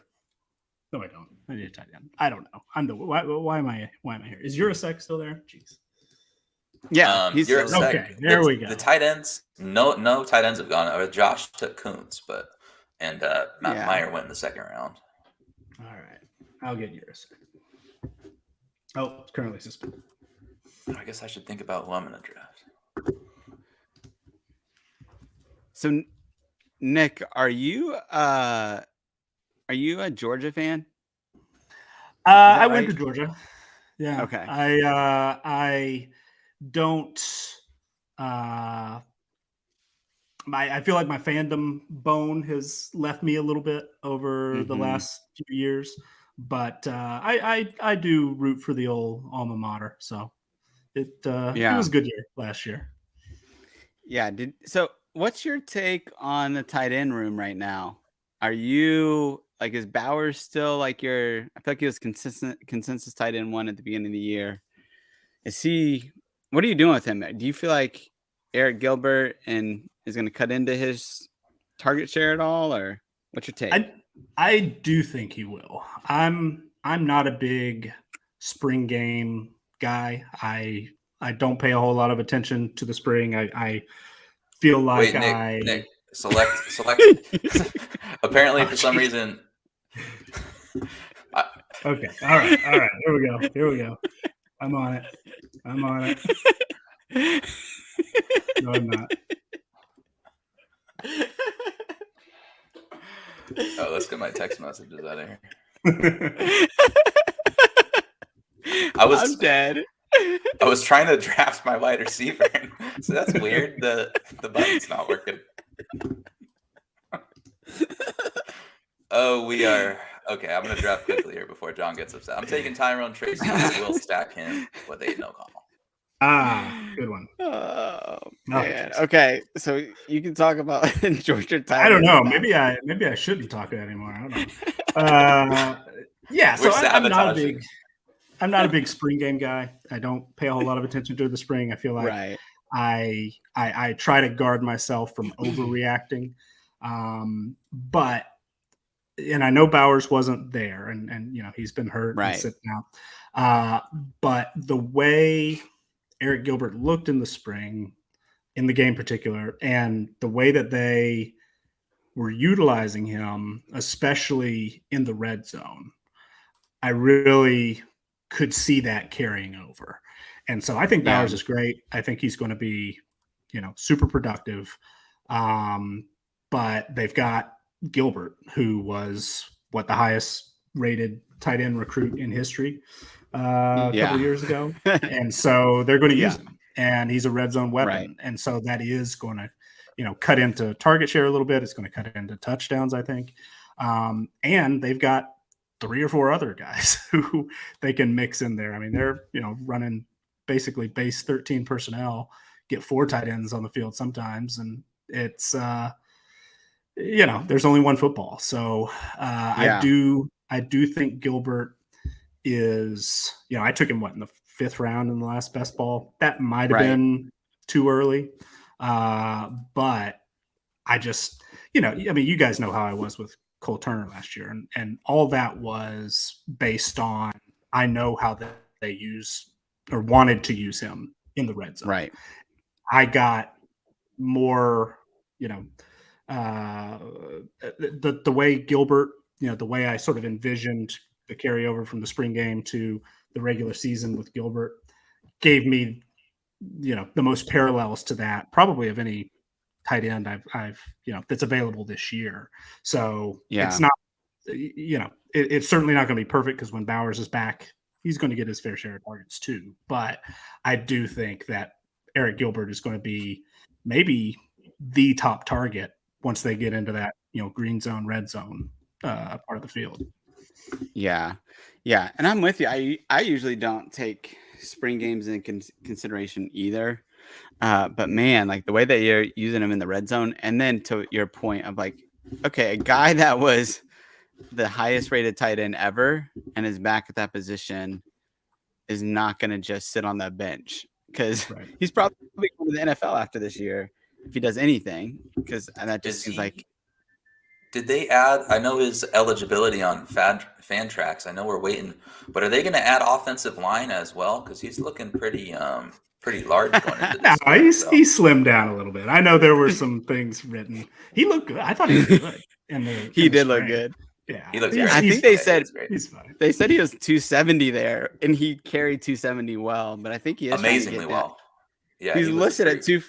No, I don't. I need a tight end. I don't know. Why am I here? Is Urasek still there? Jeez. Yeah, he's okay. There we go. The tight ends, no tight ends have gone. Or Josh took Kuntz, and Matt Meyer went in the 2nd round. All right, I'll get Urasek. Oh, it's currently suspended. I guess I should think about who I'm going to draft. So, Nick, are you a Georgia fan? I went to Georgia. Yeah. Okay. I don't. I feel like my fandom bone has left me a little bit over the last few years, but I do root for the old alma mater. So it was a good year last year. Yeah. So what's your take on the tight end room right now? Are you Like, is Bowers still like your? I feel like he was consensus tight end one at the beginning of the year. Is he? What are you doing with him? Do you feel like Eric Gilbert is going to cut into his target share at all, or what's your take? I do think he will. I'm not a big spring game guy. I don't pay a whole lot of attention to the spring. I feel like Wait, Nick, select. Apparently, for some reason. Okay. All right. Here we go. I'm on it. No, I'm not. Oh, let's get my text messages out of here. I'm dead. I was trying to draft my wide receiver, so that's weird. The button's not working. Oh, we are okay. I'm gonna draft quickly here before John gets upset. I'm taking Tyrone Tracy. I will stack him with a no call. Good one. Oh man. Okay, so you can talk about Georgia Tyrone. I don't know. Maybe I shouldn't talk anymore. I don't know. Yeah. So I'm not a big spring game guy. I don't pay a whole lot of attention to the spring. I feel like I try to guard myself from overreacting. But I know Bowers wasn't there, and he's been hurt and sitting out. But the way Eric Gilbert looked in the spring, in the game in particular, and the way that they were utilizing him, especially in the red zone, I really could see that carrying over. And so I think Bowers is great. I think he's going to be, super productive. But they've got Gilbert, who was the highest rated tight end recruit in history a couple years ago. And so they're going to use him, and he's a red zone weapon. Right. And so that is going to, cut into target share a little bit. It's going to cut into touchdowns, I think. And they've got 3 or 4 other guys who they can mix in there. I mean, they're, running basically base 13 personnel, get 4 tight ends on the field sometimes. And it's, there's only one football. So I do think Gilbert is, I took him in the 5th round in the last best ball. That might have been too early. But I just, you guys know how I was with Cole Turner last year, and all that was based on, I know how they use or wanted to use him in the red zone. Right. I got more, the way Gilbert, the way I sort of envisioned the carryover from the spring game to the regular season with Gilbert gave me, the most parallels to that probably of any tight end I've that's available this year. So it's not, it's certainly not going to be perfect, because when Bowers is back, he's going to get his fair share of targets too. But I do think that Eric Gilbert is going to be maybe the top target once they get into that, green zone, red zone part of the field. Yeah. And I'm with you. I usually don't take spring games in consideration either. But man, like the way that you're using him in the red zone, and then to your point of like, okay, a guy that was the highest rated tight end ever and is back at that position is not going to just sit on that bench, because he's probably going to the NFL after this year if he does anything, because that just seems like. Did they add? I know his eligibility on Fantrax. I know we're waiting, but are they going to add offensive line as well? Because he's looking pretty large going into this. He slimmed down a little bit. I know there were some things written. He looked good. I thought he looked good. He did look good. Yeah, he looks great. I think they said he was 270 there, and he carried 270 well. But I think he is amazingly well. Yeah, he's listed at 2.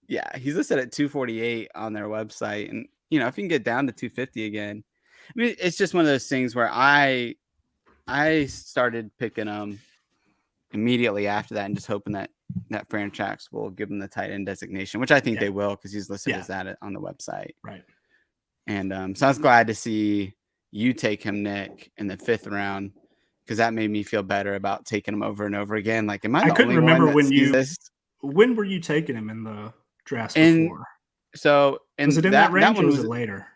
Yeah, he's listed at 248 on their website, and if you can get down to 250 again, I mean, it's just one of those things where I started picking them immediately after that, and just hoping that Fantrax will give him the tight end designation, which I think they will, because he's listed as that on the website. Right. And so I was glad to see you take him, Nick, in the 5th round, because that made me feel better about taking him over and over again. Like, am I the only one that sees this? When were you taking him in the draft before? So, was it in that range, or was it later?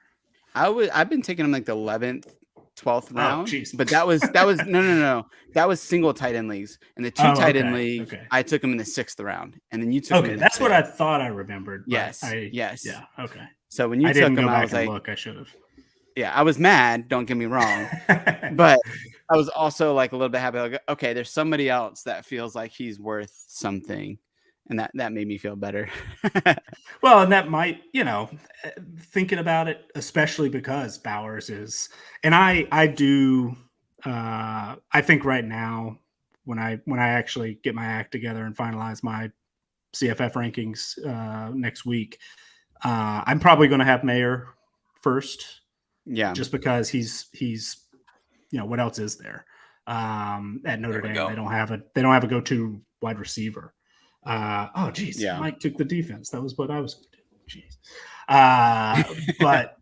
I've been taking him like the 11th 12th round. geez. But that was no. That was single tight end leagues. And the two tight end league, Okay. I took him in the 6th round. And then you took him in the That's what I 5th. thought I remembered. Yes. Yeah. Okay. So when you I took didn't him, go I back was and like, look. I should have. yeah, I was mad. Don't get me wrong. But I was also like a little bit happy. Like, okay, there's somebody else that feels like he's worth something. And that made me feel better. Well, and that might, thinking about it, especially because Bowers is, and I do, I think right now when I actually get my act together and finalize my CFF rankings next week, I'm probably going to have Mayer first, Yeah. just because he's what else is there at Notre Dame? go. They don't have a go-to wide receiver. Geez, Yeah. Mike took the defense. That was what I was going to do. Jeez. But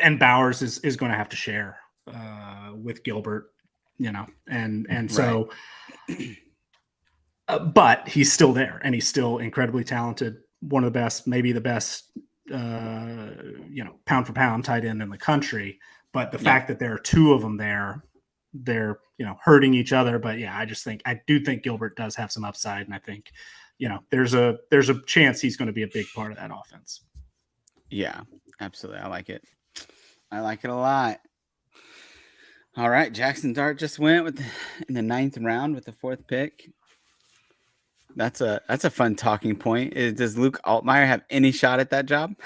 and Bowers is going to have to share with Gilbert, and so, but he's still there, and he's still incredibly talented. One of the best, maybe the best, pound for pound tight end in the country. But the fact that there are two of them there, they're hurting each other. But yeah, I do think Gilbert does have some upside, and I think there's a chance he's going to be a big part of that offense. Yeah, absolutely. I like it a lot. All right, Jackson Dart just went in the 9th round with the 4th pick. That's a fun talking point. Does Luke Altmaier have any shot at that job?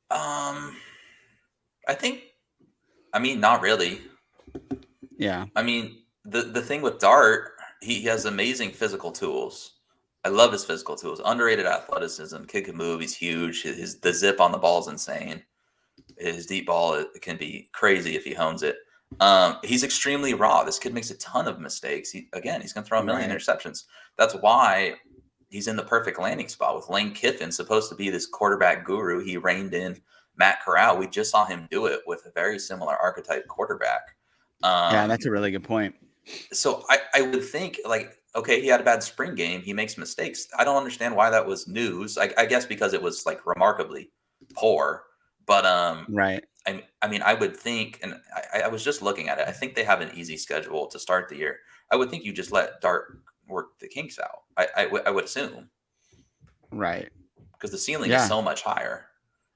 I mean, not really. Yeah. I mean, the thing with Dart, he has amazing physical tools. I love his physical tools. Underrated athleticism. Kid can move. He's huge. The zip on the ball is insane. His deep ball, it can be crazy if he hones it. He's extremely raw. This kid makes a ton of mistakes. He's going to throw a million interceptions. That's why he's in the perfect landing spot with Lane Kiffin, supposed to be this quarterback guru. He reined in Matt Corral. We just saw him do it with a very similar archetype quarterback. Yeah, that's a really good point. So I would think, like, okay, he had a bad spring game. He makes mistakes. I don't understand why that was news. I guess because it was like remarkably poor. But right. I mean, I would think, and I was just looking at it. I think they have an easy schedule to start the year. I would think you just let Dart work the kinks out. I would assume. Right. Because the ceiling is so much higher.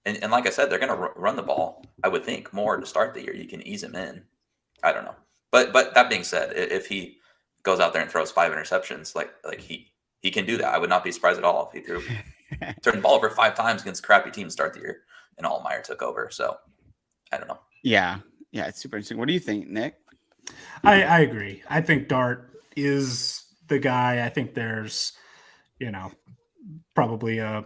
And like I said, they're going to run the ball, I would think, more to start the year. You can ease him in. I don't know. But that being said, if he goes out there and throws 5 interceptions, like he can do that. I would not be surprised at all if he turned the ball over 5 times against a crappy team to start the year and Altmaier took over. So I don't know. Yeah, it's super interesting. What do you think, Nick? I agree. I think Dart is the guy. I think there's, probably a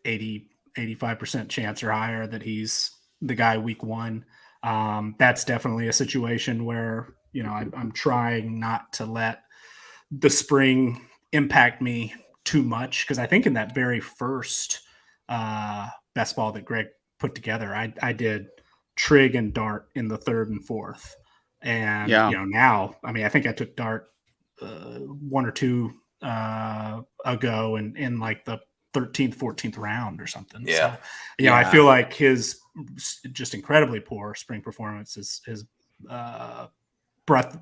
85% chance or higher that he's the guy week 1. That's definitely a situation where, I'm trying not to let the spring impact me too much. Cause I think in that very first best ball that Greg put together, I did Trig and Dart in the 3rd and 4th. And, now, I mean, I think I took Dart 1 or 2 ago and in like the 13th, 14th round or something. Yeah. So, I feel like his just incredibly poor spring performance is brought,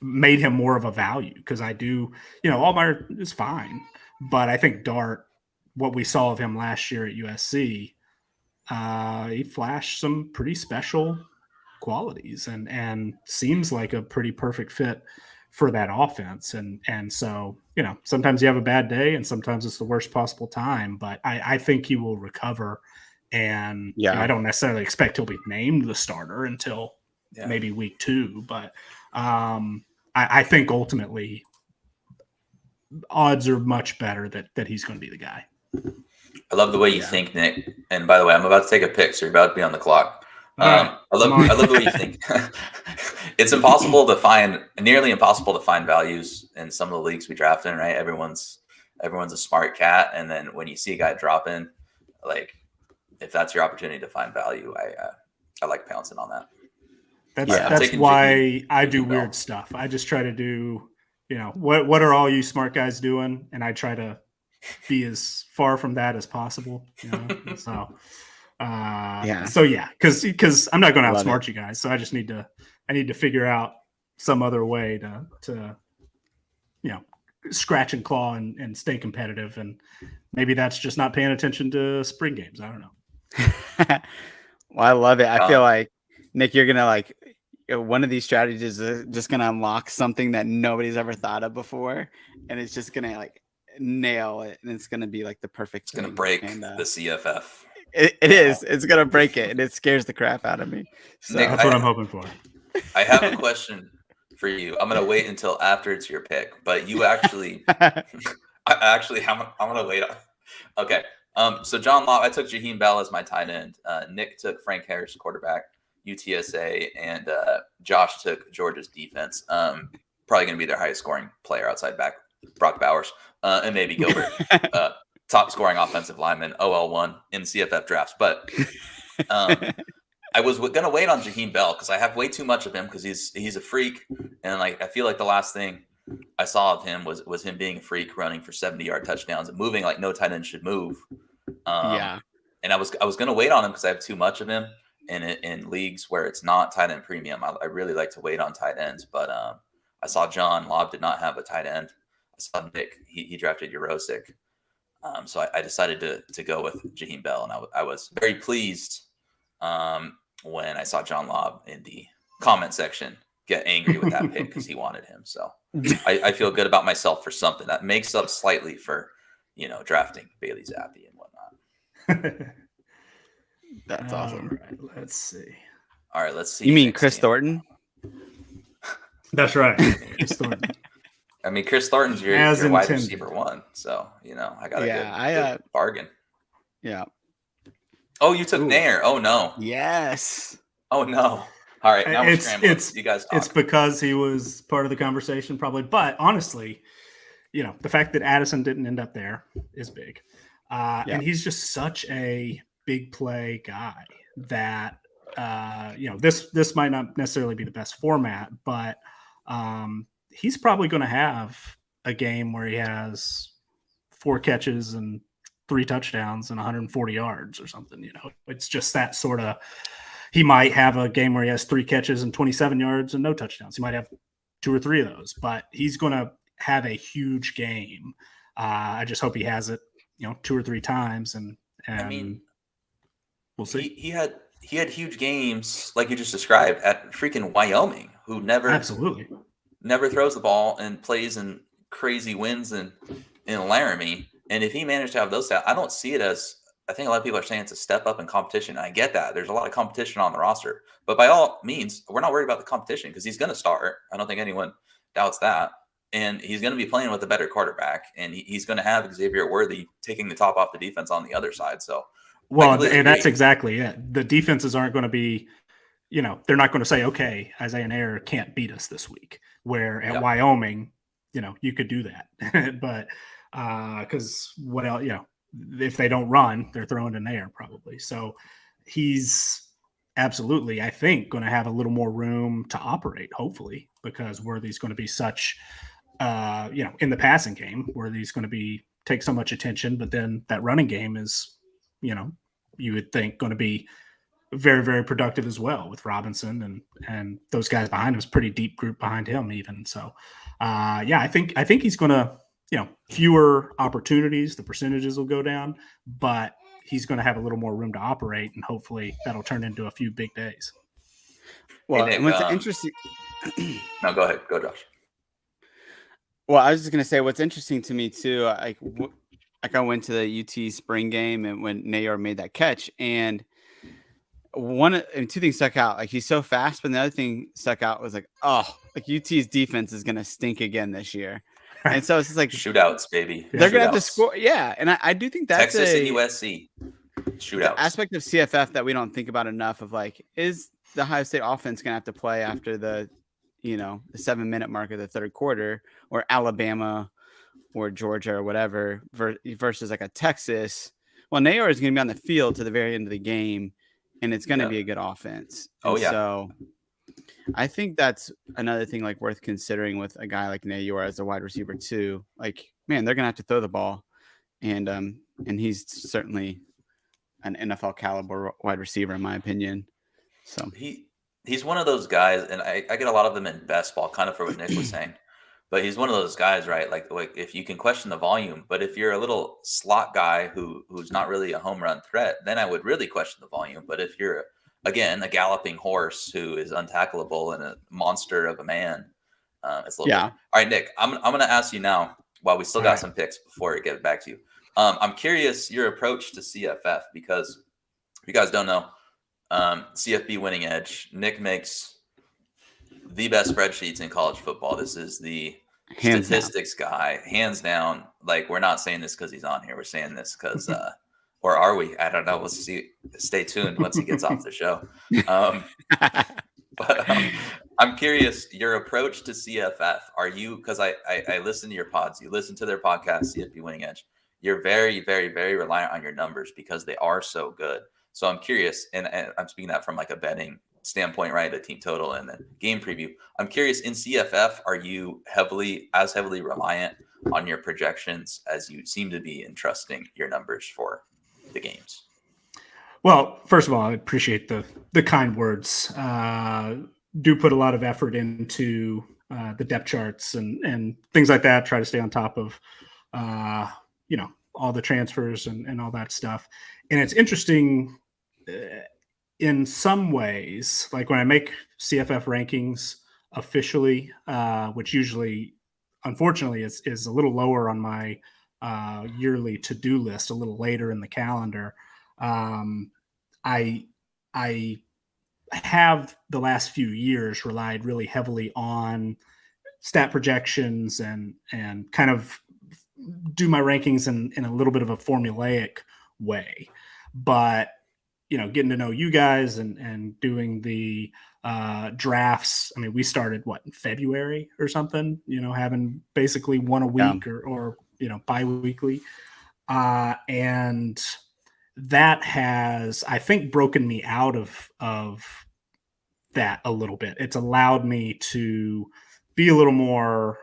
made him more of a value. Cause I do, Altmaier is fine, but I think Dart, what we saw of him last year at USC, he flashed some pretty special qualities and seems like a pretty perfect fit for that offense. And so, sometimes you have a bad day and sometimes it's the worst possible time, but I think he will recover. And I don't necessarily expect he'll be named the starter until maybe week 2, but I think ultimately odds are much better that he's going to be the guy. I love the way you think, Nick. And by the way, I'm about to take a pic, so you're about to be on the clock. I love the way you think. It's nearly impossible to find values in some of the leagues we draft in, right? Everyone's a smart cat. And then when you see a guy drop in, like, if that's your opportunity to find value, I like pouncing on that. That's why I do weird stuff. I just try to do, what are all you smart guys doing? And I try to be as far from that as possible. So, So yeah, because I'm not going to Love outsmart you guys, so I just need to figure out some other way to scratch and claw and stay competitive, and maybe that's just not paying attention to spring games. I don't know. Well, I love it. I feel like, Nick, you're gonna like one of these strategies is just gonna unlock something that nobody's ever thought of before, and it's just gonna like nail it, and it's gonna be like the perfect. It's gonna thing. break And, the CFF. It is. It's gonna break it, and it scares the crap out of me. So Nick, That's what I'm hoping for. I have a question for you. I'm gonna wait until after it's your pick, but you actually, I'm gonna wait on. Okay. So John Laub, I took Jaheim Bell as my tight end. Nick took Frank Harris, quarterback, UTSA, and Josh took Georgia's defense. Probably going to be their highest scoring player outside back, Brock Bowers, and maybe Gilbert, top scoring offensive lineman, OL1 in CFF drafts. But I was going to wait on Jaheim Bell because I have way too much of him because he's a freak, and like I feel like the last thing I saw of him was him being a freak, running for 70-yard touchdowns and moving like no tight end should move. And I was going to wait on him because I have too much of him, and in leagues where it's not tight end premium, I really like to wait on tight ends. But I saw John Laub did not have a tight end. I saw Nick he drafted Eurosic, so I decided to go with Jaheim Bell, and I was very pleased when I saw John Laub in the comment section get angry with that pick because he wanted him. So I feel good about myself for something that makes up slightly for drafting Bailey Zappi and whatnot. That's awesome. All right, let's see. All right, let's see. You mean Chris Thornton? That's right. Chris Thornton. I mean, Chris Thornton's your wide receiver one, so I got a good bargain. Yeah. Oh, you took Nair. Oh no. Yes. Oh no. All right, now we're scrambling. You guys talk. It's because he was part of the conversation, probably. But honestly, the fact that Addison didn't end up there is big, and he's just such a big play guy that this might not necessarily be the best format, but he's probably going to have a game where he has 4 catches and 3 touchdowns and 140 yards or something. It's just that sort of. He might have a game where he has 3 catches and 27 yards and no touchdowns. He might have 2 or 3 of those, but he's going to have a huge game. I just hope he has it, 2 or 3 times, and I mean, we'll see. He had huge games like you just described at freaking Wyoming, who never throws the ball and plays in crazy wins in Laramie. And if he managed to have those stats, I don't see it as. I think a lot of people are saying it's a step up in competition. I get that. There's a lot of competition on the roster. But by all means, we're not worried about the competition because he's going to start. I don't think anyone doubts that. And he's going to be playing with a better quarterback. And he's going to have Xavier Worthy taking the top off the defense on the other side. So, and that's exactly it. The defenses aren't going to be, they're not going to say, okay, Isaiah Nair can't beat us this week. Where at Wyoming, you could do that. But because what else, if they don't run, they're throwing in there probably. So he's absolutely, I think, going to have a little more room to operate, hopefully, because Worthy's going to be such, in the passing game, Worthy's going to take so much attention, but then that running game is, you would think going to be very, very productive as well with Robinson and those guys behind him. Is a pretty deep group behind him even. So, I think he's going to, fewer opportunities, the percentages will go down, but he's going to have a little more room to operate, and hopefully that'll turn into a few big days. Well, and what's interesting. No, go ahead. Go, Josh. Well, I was just going to say what's interesting to me too. I went to the UT spring game and when Nair made that catch, and 2 things stuck out. Like, he's so fast, but the other thing stuck out was like UT's defense is going to stink again this year. And so it's just like shootouts, baby. They're going to have to score. Yeah. And I do think that's Texas and USC shootouts. Aspect of CFF that we don't think about enough of, like, is the Ohio State offense going to have to play after the 7-minute mark of the third quarter, or Alabama or Georgia or whatever versus like a Texas. Well, Nair is going to be on the field to the very end of the game, and it's going to be a good offense. So I think that's another thing like worth considering with a guy like Nair as a wide receiver too. Like, man, they're gonna have to throw the ball, and he's certainly an NFL caliber wide receiver, in my opinion. So he's one of those guys, and I get a lot of them in best ball, kind of for what Nick was saying. But he's one of those guys, right? Like if you can question the volume, but if you're a little slot guy who's not really a home run threat, then I would really question the volume. But if you're again a galloping horse who is untackleable and a monster of a man, it's a little different. All right, Nick, I'm going to ask you now while we still got some picks before I get back to you. I'm curious your approach to CFF because if you guys don't know, CFB winning edge. Nick makes the best spreadsheets in college football. This is the statistics guy, hands down. Like, we're not saying this because he's on here. We're saying this because, or are we? I don't know. We'll see. Stay tuned once he gets off the show. But I'm curious, your approach to CFF. Are you, because I listen to your pods, you listen to their podcast, CFB Winning Edge. You're very, very, very reliant on your numbers because they are so good. So I'm curious, and I'm speaking that from like a betting standpoint, right? A team total and then game preview. I'm curious, in CFF, are you heavily reliant on your projections as you seem to be entrusting your numbers for the games? Well, first of all, I appreciate the kind words. Do put a lot of effort into the depth charts and things like that. Try to stay on top of, all the transfers and all that stuff. And it's interesting in some ways, like when I make CFF rankings officially, which usually, unfortunately, is a little lower on my yearly to-do list, a little later in the calendar. I have the last few years relied really heavily on stat projections and kind of do my rankings in a little bit of a formulaic way. But, getting to know you guys and doing the drafts. I mean, we started in February or something, having basically one a week or bi-weekly. And that has, I think, broken me out of that a little bit. It's allowed me to be a little more,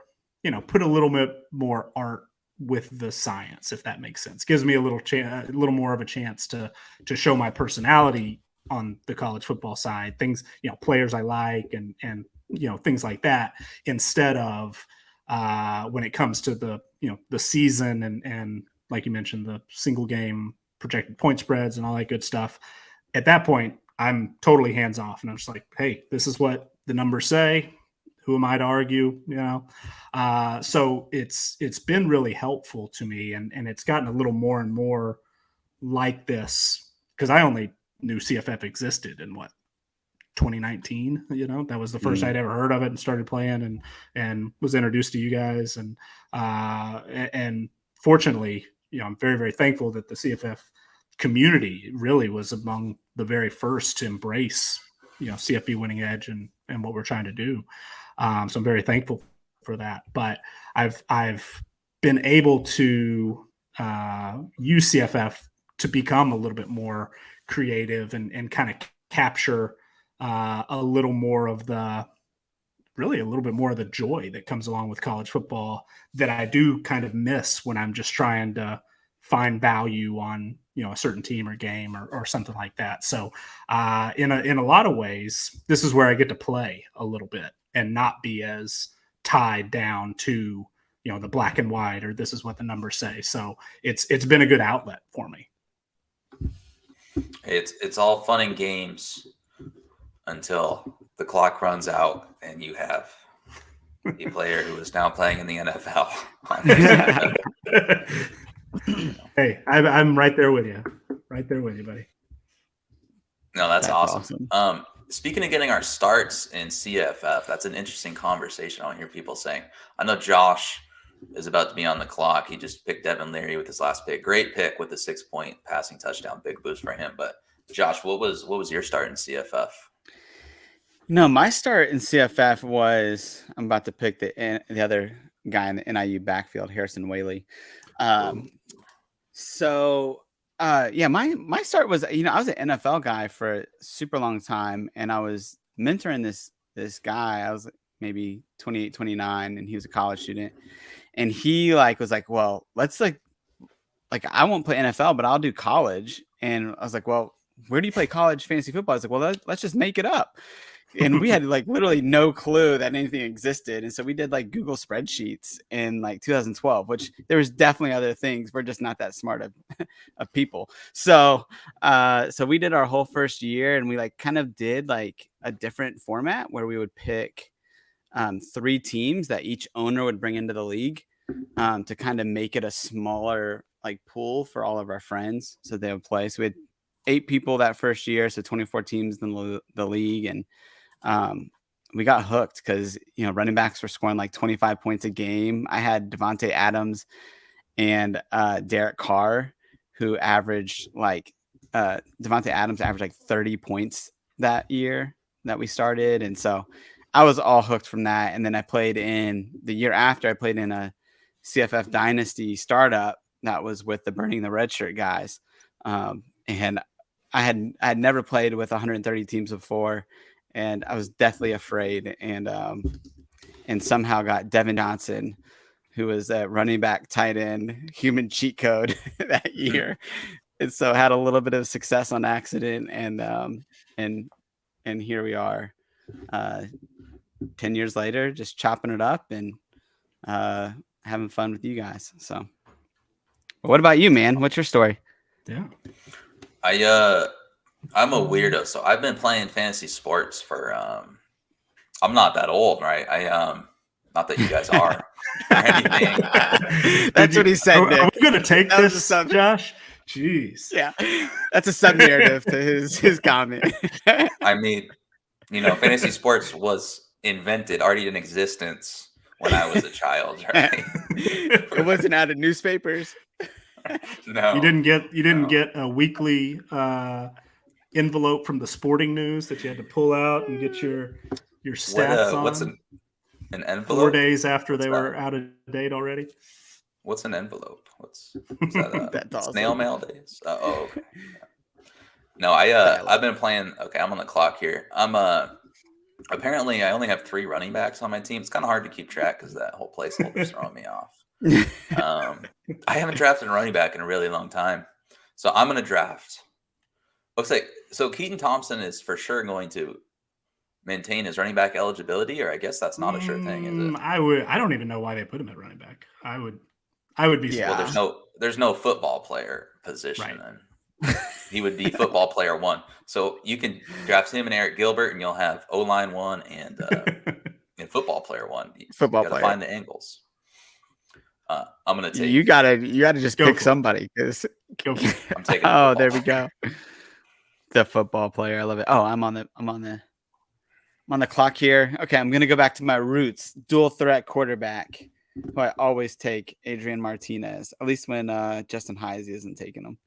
put a little bit more art with the science, if that makes sense. Gives me a little more of a chance to show my personality on the college football side, things, players I like and things like that, instead of when it comes to the season and like you mentioned, the single game projected point spreads and all that good stuff. At that point, I'm totally hands off, and I'm just like, hey, this is what the numbers say. Who am I to argue? So it's been really helpful to me, and it's gotten a little more and more like this because I only knew CFF existed in 2019. That was the first I'd ever heard of it and started playing and was introduced to you guys, and fortunately, I'm very, very thankful that the CFF community really was among the very first to embrace, CFB Winning Edge and what we're trying to do. So I'm very thankful for that. But I've been able to use CFF to become a little bit more creative and kind of capture a little bit more of the joy that comes along with college football that I do kind of miss when I'm just trying to find value on, a certain team or game or something like that. So in a lot of ways, this is where I get to play a little bit and not be as tied down to, the black and white, or this is what the numbers say. So it's been a good outlet for me. It's all fun and games until the clock runs out and you have a player who is now playing in the NFL. Hey, I'm right there with you. Right there with you, buddy. No, that's awesome. Speaking of getting our starts in CFF, that's an interesting conversation I want to hear people saying. I know Josh is about to be on the clock. He just picked Devin Leary with his last pick. Great pick with the 6-point passing touchdown. Big boost for him. But Josh, what was your start in CFF? No, my start in CFF was, I'm about to pick the other guy in the NIU backfield, Harrison Whaley. My start was, I was an NFL guy for a super long time, and I was mentoring this guy. I was maybe 28, 29, and he was a college student. And he was like, well, let's like, I won't play NFL, but I'll do college. And I was like, well, where do you play college fantasy football? I was like, well, let's just make it up. And we had like literally no clue that anything existed. And so we did like Google spreadsheets in like 2012, which there was definitely other things. We're just not that smart of people. So we did our whole first year, and we like kind of did like a different format where we would pick 3 teams that each owner would bring into the league to kind of make it a smaller like pool for all of our friends. So they would play. So we had 8 people that first year. So 24 teams in the league. And we got hooked because, you know, running backs were scoring like 25 points a game. I had Devontae Adams and Derek Carr, who averaged like Devontae Adams averaged like 30 points that year that we started. And so I was all hooked from that. And then I played in the year after, I played in a CFF Dynasty startup that was with the Burning the Red Shirt guys. And I had never played with 130 teams before, and I was deathly afraid. And somehow got Devin Johnson, who was a running back, tight end, human cheat code that year. And so had a little bit of success on accident. And here we are 10 years later, just chopping it up and having fun with you guys. So what about you, man? What's your story? Yeah. I'm a weirdo, so I've been playing fantasy sports for I'm not that old, right? Not that you guys are or anything. That's what he said. Are we gonna take That was this, a sub- Josh? Jeez. Yeah, that's a sub narrative to his comment. I mean, you know, fantasy sports was invented, already in existence when I was a child, right? It wasn't out of newspapers. No, You didn't get a weekly envelope from the Sporting News that you had to pull out and get your stats on. What's an envelope? 4 days after they were out of date already. What's an envelope? What's that? That's awesome. Snail mail days. Oh, okay. No, I've been playing. Okay, I'm on the clock here. Apparently I only have 3 running backs on my team. It's kind of hard to keep track because that whole placeholder's throwing me off. I haven't drafted a running back in a really long time, so I'm going to draft. Looks like so Keaton Thompson is for sure going to maintain his running back eligibility, or I guess that's not a sure thing, is it? I don't even know why they put him at running back. I would be. Yeah. Well, there's no football player position, Right. and he would be football player 1. So you can draft him and Eric Gilbert, and you'll have O-line 1 and football player 1. Football you gotta player. find the angles. I'm gonna take. You gotta just Go pick for it. somebody because. I'm taking. Oh, there we go. The football player, I love it. Oh, I'm on the clock here. Okay, I'm gonna go back to my roots. Dual threat quarterback, who I always take, Adrian Martinez. At least when Justin Heisey isn't taking him.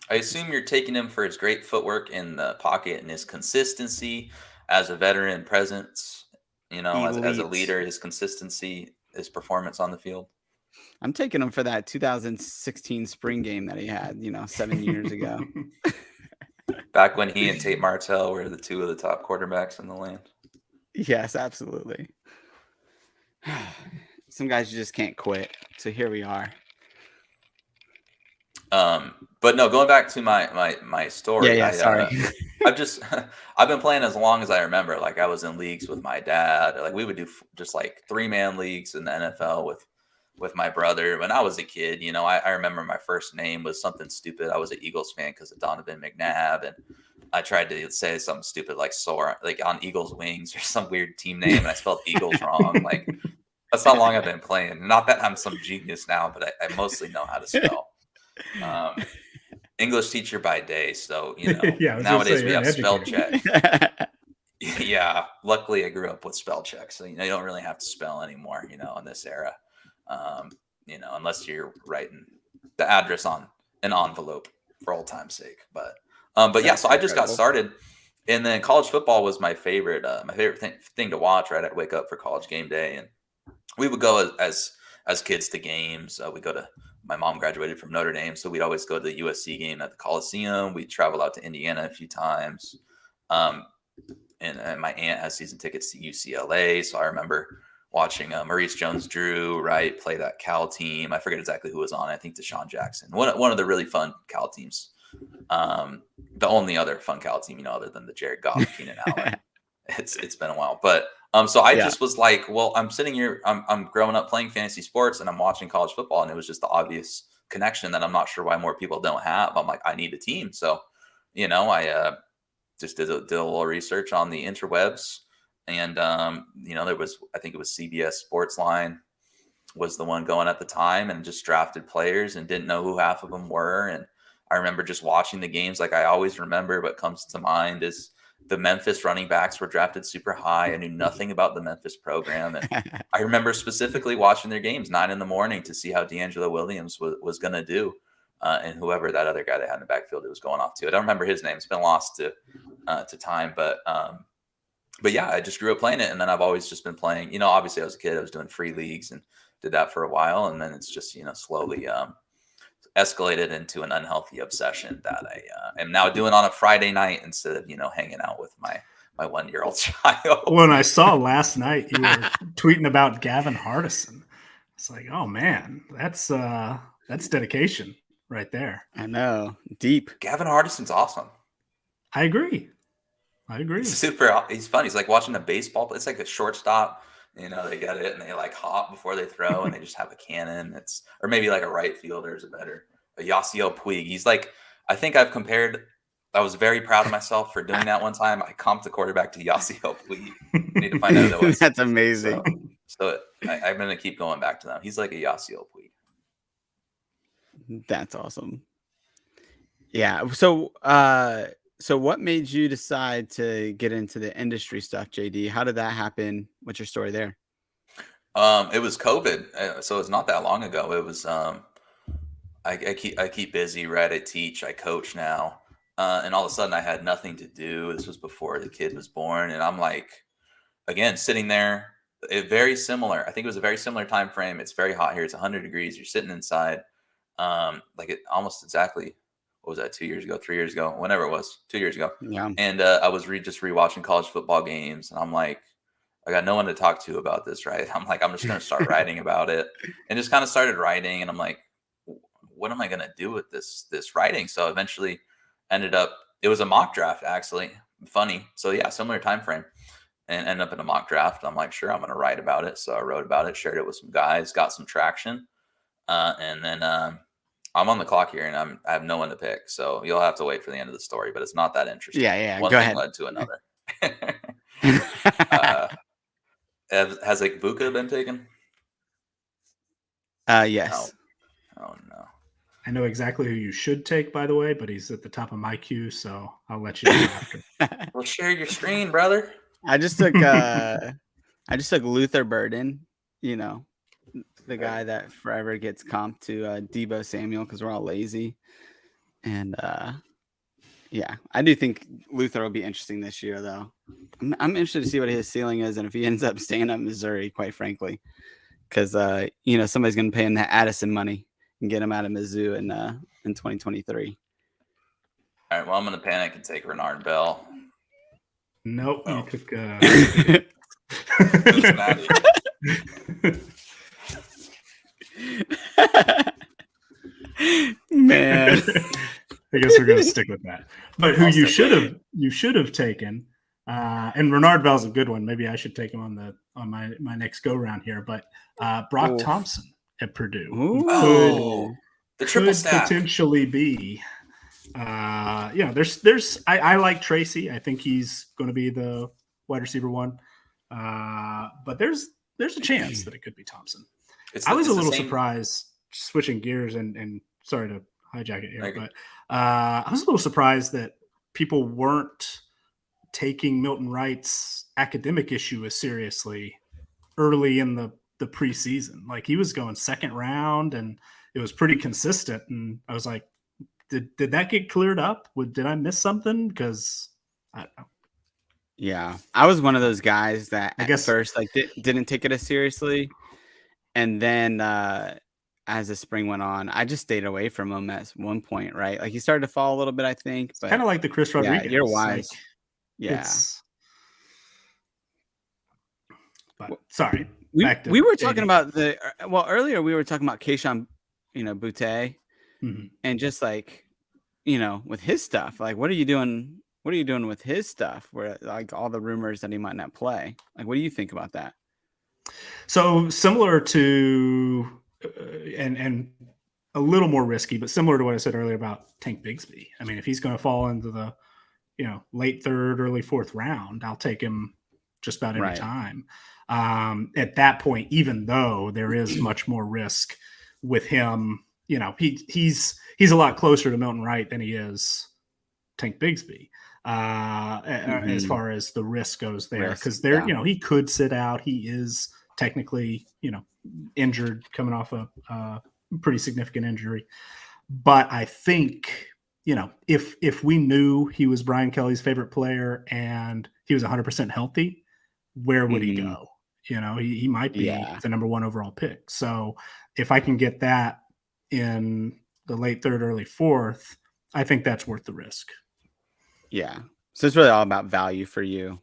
I assume you're taking him for his great footwork in the pocket and his consistency as a veteran presence. You know, as a Elite. leader, his consistency, his performance on the field. I'm taking him for that 2016 spring game that he had, 7 years ago. Back when he and Tate Martell were the 2 of the top quarterbacks in the land. Yes, absolutely. Some guys you just can't quit. So here we are. But no, going back to my story. Yeah, sorry. I've been playing as long as I remember. Like I was in leagues with my dad. Like we would do just like 3-man leagues in the NFL with my brother. When I was a kid, I remember my first name was something stupid. I was an Eagles fan because of Donovan McNabb, and I tried to say something stupid like soar, like on Eagles wings or some weird team name, and I spelled Eagles wrong. Like that's how long I've been playing. Not that I'm some genius now, but I mostly know how to spell. English teacher by day, so nowadays we have spell check. Yeah, luckily I grew up with spell check, so you don't really have to spell anymore, in this era. Unless you're writing the address on an envelope for old time's sake. But yeah, so I just got started, and then college football was my favorite thing to watch. Right, I'd wake up for college game day, and we would go as kids to games. My mom graduated from Notre Dame, so we'd always go to the USC game at the Coliseum. We'd travel out to Indiana a few times. And my aunt has season tickets to UCLA. So I remember watching Maurice Jones-Drew, right, play that Cal team. I forget exactly who was on it. I think Deshaun Jackson. One of the really fun Cal teams. The only other fun Cal team, other than the Jared Goff, Keenan Allen. It's been a while, but so I just was like, well, I'm sitting here, I'm growing up playing fantasy sports, and I'm watching college football, and it was just the obvious connection that I'm not sure why more people don't have. I'm like, I need a team, so I just did a little research on the interwebs, and there was, I think it was CBS Sportsline was the one going at the time, and just drafted players and didn't know who half of them were. And I remember just watching the games. Like I always remember, what comes to mind is the Memphis running backs were drafted super high. I knew nothing about the Memphis program. And I remember specifically watching their games 9 a.m. to see how D'Angelo Williams was going to do. And whoever that other guy they had in the backfield, it was going off to. I don't remember his name. It's been lost to time, but yeah, I just grew up playing it. And then I've always just been playing, obviously I was a kid, I was doing free leagues and did that for a while. And then it's just, slowly escalated into an unhealthy obsession that I am now doing on a Friday night instead of, hanging out with my 1-year-old child. When I saw last night, you were tweeting about Gavin Hardison. It's like, oh man, that's dedication right there. I know. Deep. Gavin Hardison's awesome. I agree. He's fun. He's like watching a baseball. It's like a shortstop. They get it and they like hop before they throw, and they just have a cannon. Or maybe like a right fielder is a Yasiel Puig. He's like, I think I was very proud of myself for doing that one time. I comped the quarterback to Yasiel Puig. I need to find out who that was. That's amazing. So I'm going to keep going back to them. He's like a Yasiel Puig. That's awesome. Yeah. So what made you decide to get into the industry stuff, JD? How did that happen? What's your story there? It was COVID, so it's not that long ago. It was I keep busy, right? I teach, I coach now, and all of a sudden I had nothing to do. This was before the kid was born, and I'm like, again, sitting there. Very similar. I think it was a very similar time frame. It's very hot here. It's 100 degrees. You're sitting inside, like it almost exactly. What was that? 2 years ago, 3 years ago, whenever it was, 2 years ago. Yeah. And I was just rewatching college football games, and I'm like, I got no one to talk to about this, right? I'm like, I'm just going to start writing about it, and just kind of started writing. And I'm like, what am I going to do with this writing? So eventually ended up, it was a mock draft, actually. Funny. So yeah, similar time frame, and ended up in a mock draft. I'm like, sure, I'm going to write about it. So I wrote about it, shared it with some guys, got some traction, and then I'm on the clock here, and I have no one to pick, so you'll have to wait for the end of the story. But it's not that interesting. Yeah. One Go thing ahead. led to another. Has like Buka been taken? Yes. No. Oh no. I know exactly who you should take, by the way, but he's at the top of my queue, so I'll let you know after. Well, share your screen, brother. I just took Luther Burden, the guy that forever gets comped to Debo Samuel because we're all lazy. And yeah, I do think Luther will be interesting this year, though. I'm interested to see what his ceiling is, and if he ends up staying at Missouri, quite frankly, because somebody's going to pay him that Addison money and get him out of Mizzou in 2023. All right, well, I'm going to panic and take Renard Bell. Nope, Oh. you took Cincinnati. Man, I guess we're gonna stick with that. But who you should have taken, and Renard Bell's a good one. Maybe I should take him on my next go round here. But Brock Thompson at Purdue The triple stack potentially be. I like Tracy. I think he's going to be the wide receiver one. But there's a chance that it could be Thompson. I was a little surprised, switching gears and sorry to hijack it here, but I was a little surprised that people weren't taking Milton Wright's academic issue as seriously early in the preseason. Like he was going second round and it was pretty consistent. And I was like, did that get cleared up? Did I miss something? Because I don't know. Yeah, I was one of those guys that at first didn't take it as seriously, and then as the spring went on, I just stayed away from him at one point. Right, like he started to fall a little bit, I think. But kind of like the Chris Rodriguez. Yeah, you're wise. But sorry, back to We were talking AD. about earlier we were talking about Keishon, Butte, Mhm. and just like, with his stuff. Like, what are you doing? What are you doing with his stuff? Where like all the rumors that he might not play. Like, what do you think about that? So similar to, and a little more risky, but similar to what I said earlier about Tank Bigsby. I mean, if he's going to fall into the, late third, early fourth round, I'll take him just about every Right. time. At that point, even though there is much more risk with him, he's a lot closer to Milton Wright than he is Tank Bigsby. As far as the risk goes there, because he could sit out. He is technically, injured, coming off a pretty significant injury. But I think, if we knew he was Brian Kelly's favorite player and he was 100% healthy, where would he go? He might be the number one overall pick. So if I can get that in the late third, early fourth, I think that's worth the risk. Yeah. So it's really all about value for you.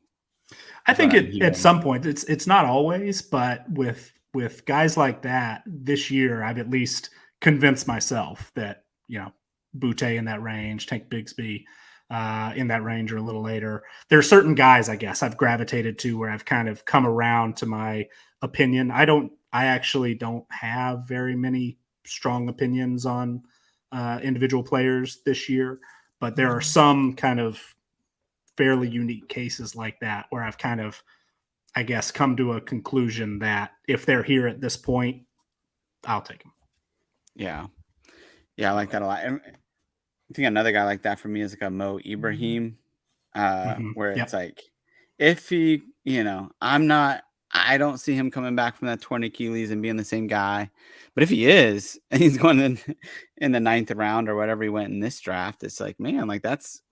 I think at some point, it's not always, but with guys like that this year, I've at least convinced myself that, Butte in that range, Tank Bigsby in that range or a little later. There are certain guys, I guess, I've gravitated to where I've kind of come around to my opinion. I actually don't have very many strong opinions on individual players this year, but there are some kind of fairly unique cases like that where I've kind of, I guess, come to a conclusion that if they're here at this point, I'll take them. Yeah. Yeah, I like that a lot. And I think another guy like that for me is like a Mo Ibrahim, where it's like, if he, I don't see him coming back from that torn Achilles and being the same guy. But if he is, and he's going in the 9th round or whatever he went in this draft, it's like, man, like that's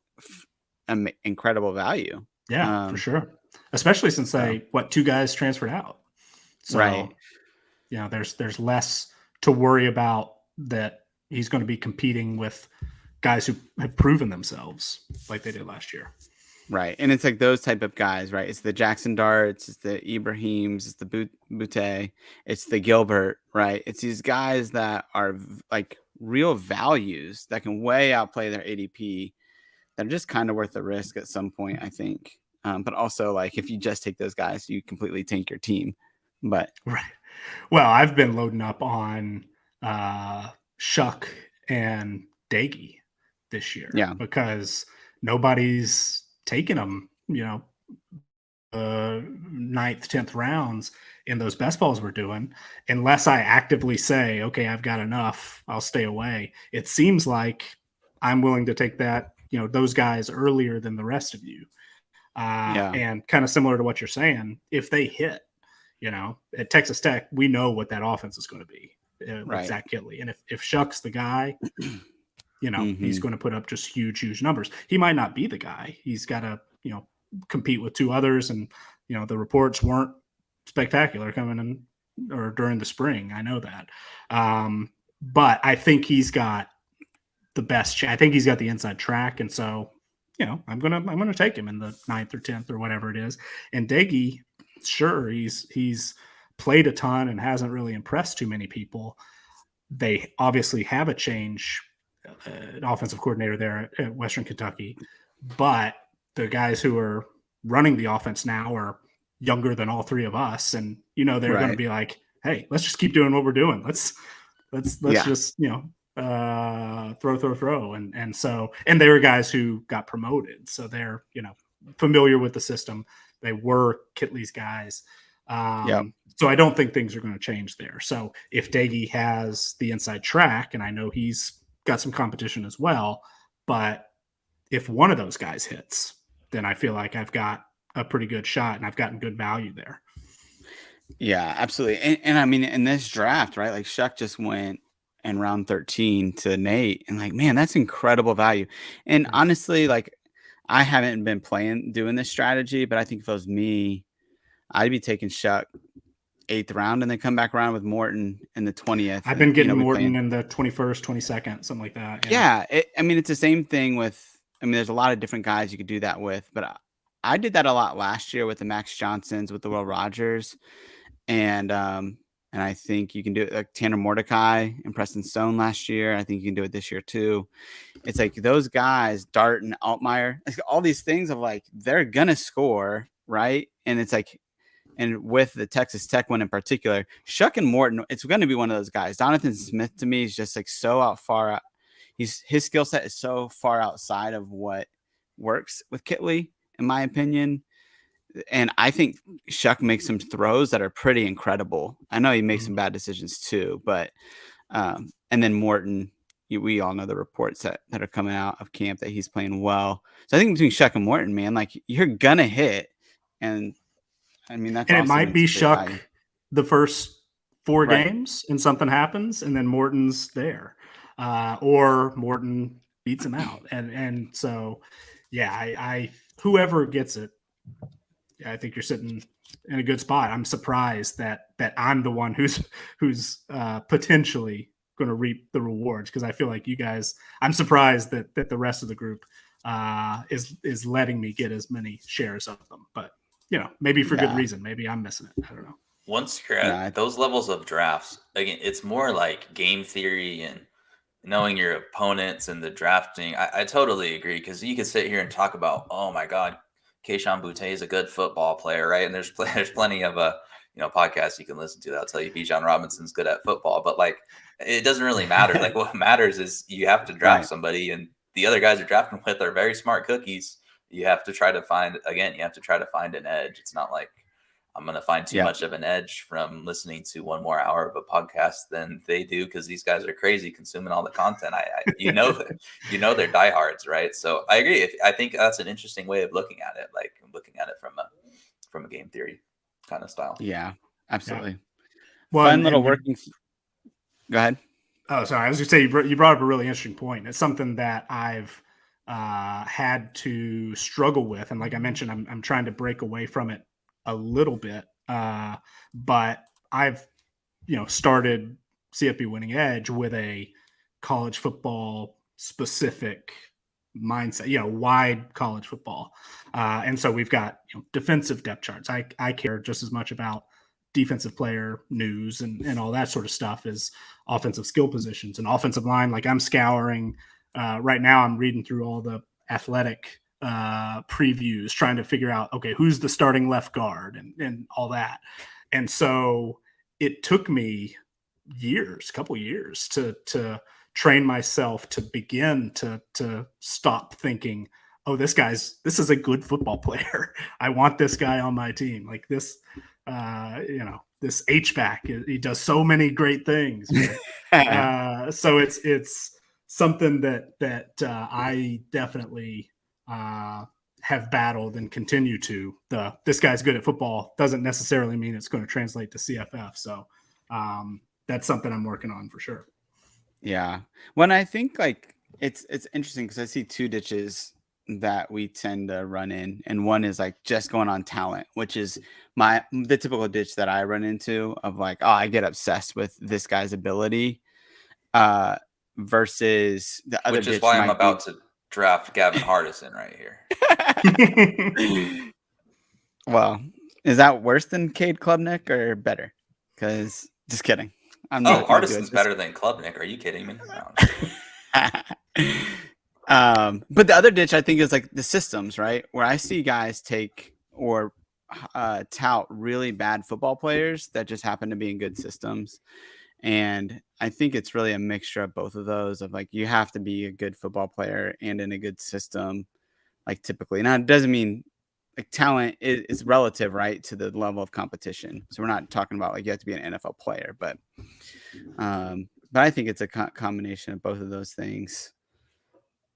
incredible value. Yeah, for sure. Especially since two guys transferred out. So, right. There's less to worry about, that he's going to be competing with guys who have proven themselves like they did last year. Right. And it's like those type of guys, right? It's the Jackson Darts, it's the Ibrahims, it's the Butte, it's the Gilbert, right? It's these guys that are like real values that can way outplay their ADP, that are just kind of worth the risk at some point, I think. But also, like, if you just take those guys, you completely tank your team. But right. Well, I've been loading up on Shuck and Daggy this year, because nobody's taking them, 9th, 10th rounds in those best balls we're doing, unless I actively say, okay, I've got enough, I'll stay away. It seems like I'm willing to take that, those guys earlier than the rest of you. And kind of similar to what you're saying, if they hit, at Texas Tech, we know what that offense is going to be with Zach Kittley. And if Shuck's the guy, he's going to put up just huge, huge numbers. He might not be the guy. He's got to, compete with two others. And, the reports weren't spectacular coming in or during the spring. I know that. But I think he's got the best. I think he's got the inside track. And so, I'm going to take him in the 9th or 10th or whatever it is. And Daggy, sure, he's played a ton and hasn't really impressed too many people. They obviously have a change, an offensive coordinator there at Western Kentucky, but the guys who are running the offense now are younger than all three of us, and they're going to be like, hey, let's just keep doing what we're doing. Let's just throw, and so, and they were guys who got promoted, so they're familiar with the system. They were Kitley's guys. So I don't think things are going to change there. So if Daggy has the inside track, and I know he's got some competition as well, but if one of those guys hits, then I feel like I've got a pretty good shot and I've gotten good value there. Yeah, absolutely. And I mean, in this draft, right, like Shuck just went in round 13 to Nate, and like, man, that's incredible value. And honestly, like, I haven't been doing this strategy, but I think if it was me, I'd be taking Shuck 8th round and then come back around with Morton in the 20th. I've been getting Morton in the 21st, 22nd, something like that. Yeah. I mean, it's the same thing with, there's a lot of different guys you could do that with, but I did that a lot last year with the Max Johnsons, with the Will Rogers. And I think you can do it like Tanner Mordecai and Preston Stone last year. I think you can do it this year too. It's like those guys, Dart and Altmaier, like all these things of like they're gonna score, right? And it's like, and with the Texas Tech one in particular, Shuck and Morton, it's going to be one of those guys. Donathan Smith to me is just like so out. His skill set is so far outside of what works with Kitley, in my opinion. And I think Shuck makes some throws that are pretty incredible. I know he makes some bad decisions too, but and then Morton, we all know the reports that are coming out of camp that he's playing well. So I think between Shuck and Morton, man, like you're gonna hit, and I mean that's and it awesome. might be It's great Shuck value. the first 4 Right. games and something happens, and then Morton's there, or Morton beats him out, and so yeah, I whoever gets it, I think you're sitting in a good spot. I'm surprised that I'm the one who's potentially going to reap the rewards, because I feel like you guys. I'm surprised that the rest of the group is letting me get as many shares of them, but maybe for good reason. Maybe I'm missing it. I don't know. Once you're at those levels of drafts, again, it's more like game theory and knowing your opponents and the drafting. I totally agree, because you could sit here and talk about, oh my God, Keishon Boutte is a good football player, right? And there's plenty of podcasts you can listen to that'll tell you Bijan Robinson's good at football, but like it doesn't really matter. Like what matters is you have to draft somebody, and the other guys you're drafting with are very smart cookies. You have to try to find an edge. It's not like I'm going to find too much of an edge from listening to one more hour of a podcast than they do, because these guys are crazy consuming all the content. They're diehards, right? So I agree. I think that's an interesting way of looking at it, like looking at it from a game theory kind of style. Yeah, absolutely. Yeah. Well, fun little working. Go ahead. Oh, sorry. I was going to say you brought up a really interesting point. It's something that I've had to struggle with, and like I mentioned, I'm trying to break away from it a little bit, but I've started CFB Winning Edge with a college football specific mindset, wide college football, and so we've got defensive depth charts. I care just as much about defensive player news and all that sort of stuff as offensive skill positions and offensive line. Like I'm scouring right now. I'm reading through all the athletic previews, trying to figure out, okay, who's the starting left guard and all that. And so it took me couple years to train myself to begin to stop thinking, oh, this is a good football player. I want this guy on my team. Like this, this H-back, he does so many great things. So it's something that I definitely have battled and continue to. This guy's good at football doesn't necessarily mean it's going to translate to CFF. So that's something I'm working on for sure. Yeah. When I think like it's interesting because I see two ditches that we tend to run in, and one is like just going on talent, which is the typical ditch that I run into of like, oh, I get obsessed with this guy's ability versus the other, which is why I'm about to draft Gavin Hardison right here. Well, is that worse than Cade Klubnik or better? Because just kidding. Hardison's better than Klubnik. Are you kidding me? No. But the other ditch I think is like the systems, right? Where I see guys take or tout really bad football players that just happen to be in good systems. And I think it's really a mixture of both of those, of like, you have to be a good football player and in a good system, like typically. Now, it doesn't mean like talent is relative, right, to the level of competition. So we're not talking about like you have to be an NFL player, but I think it's a combination of both of those things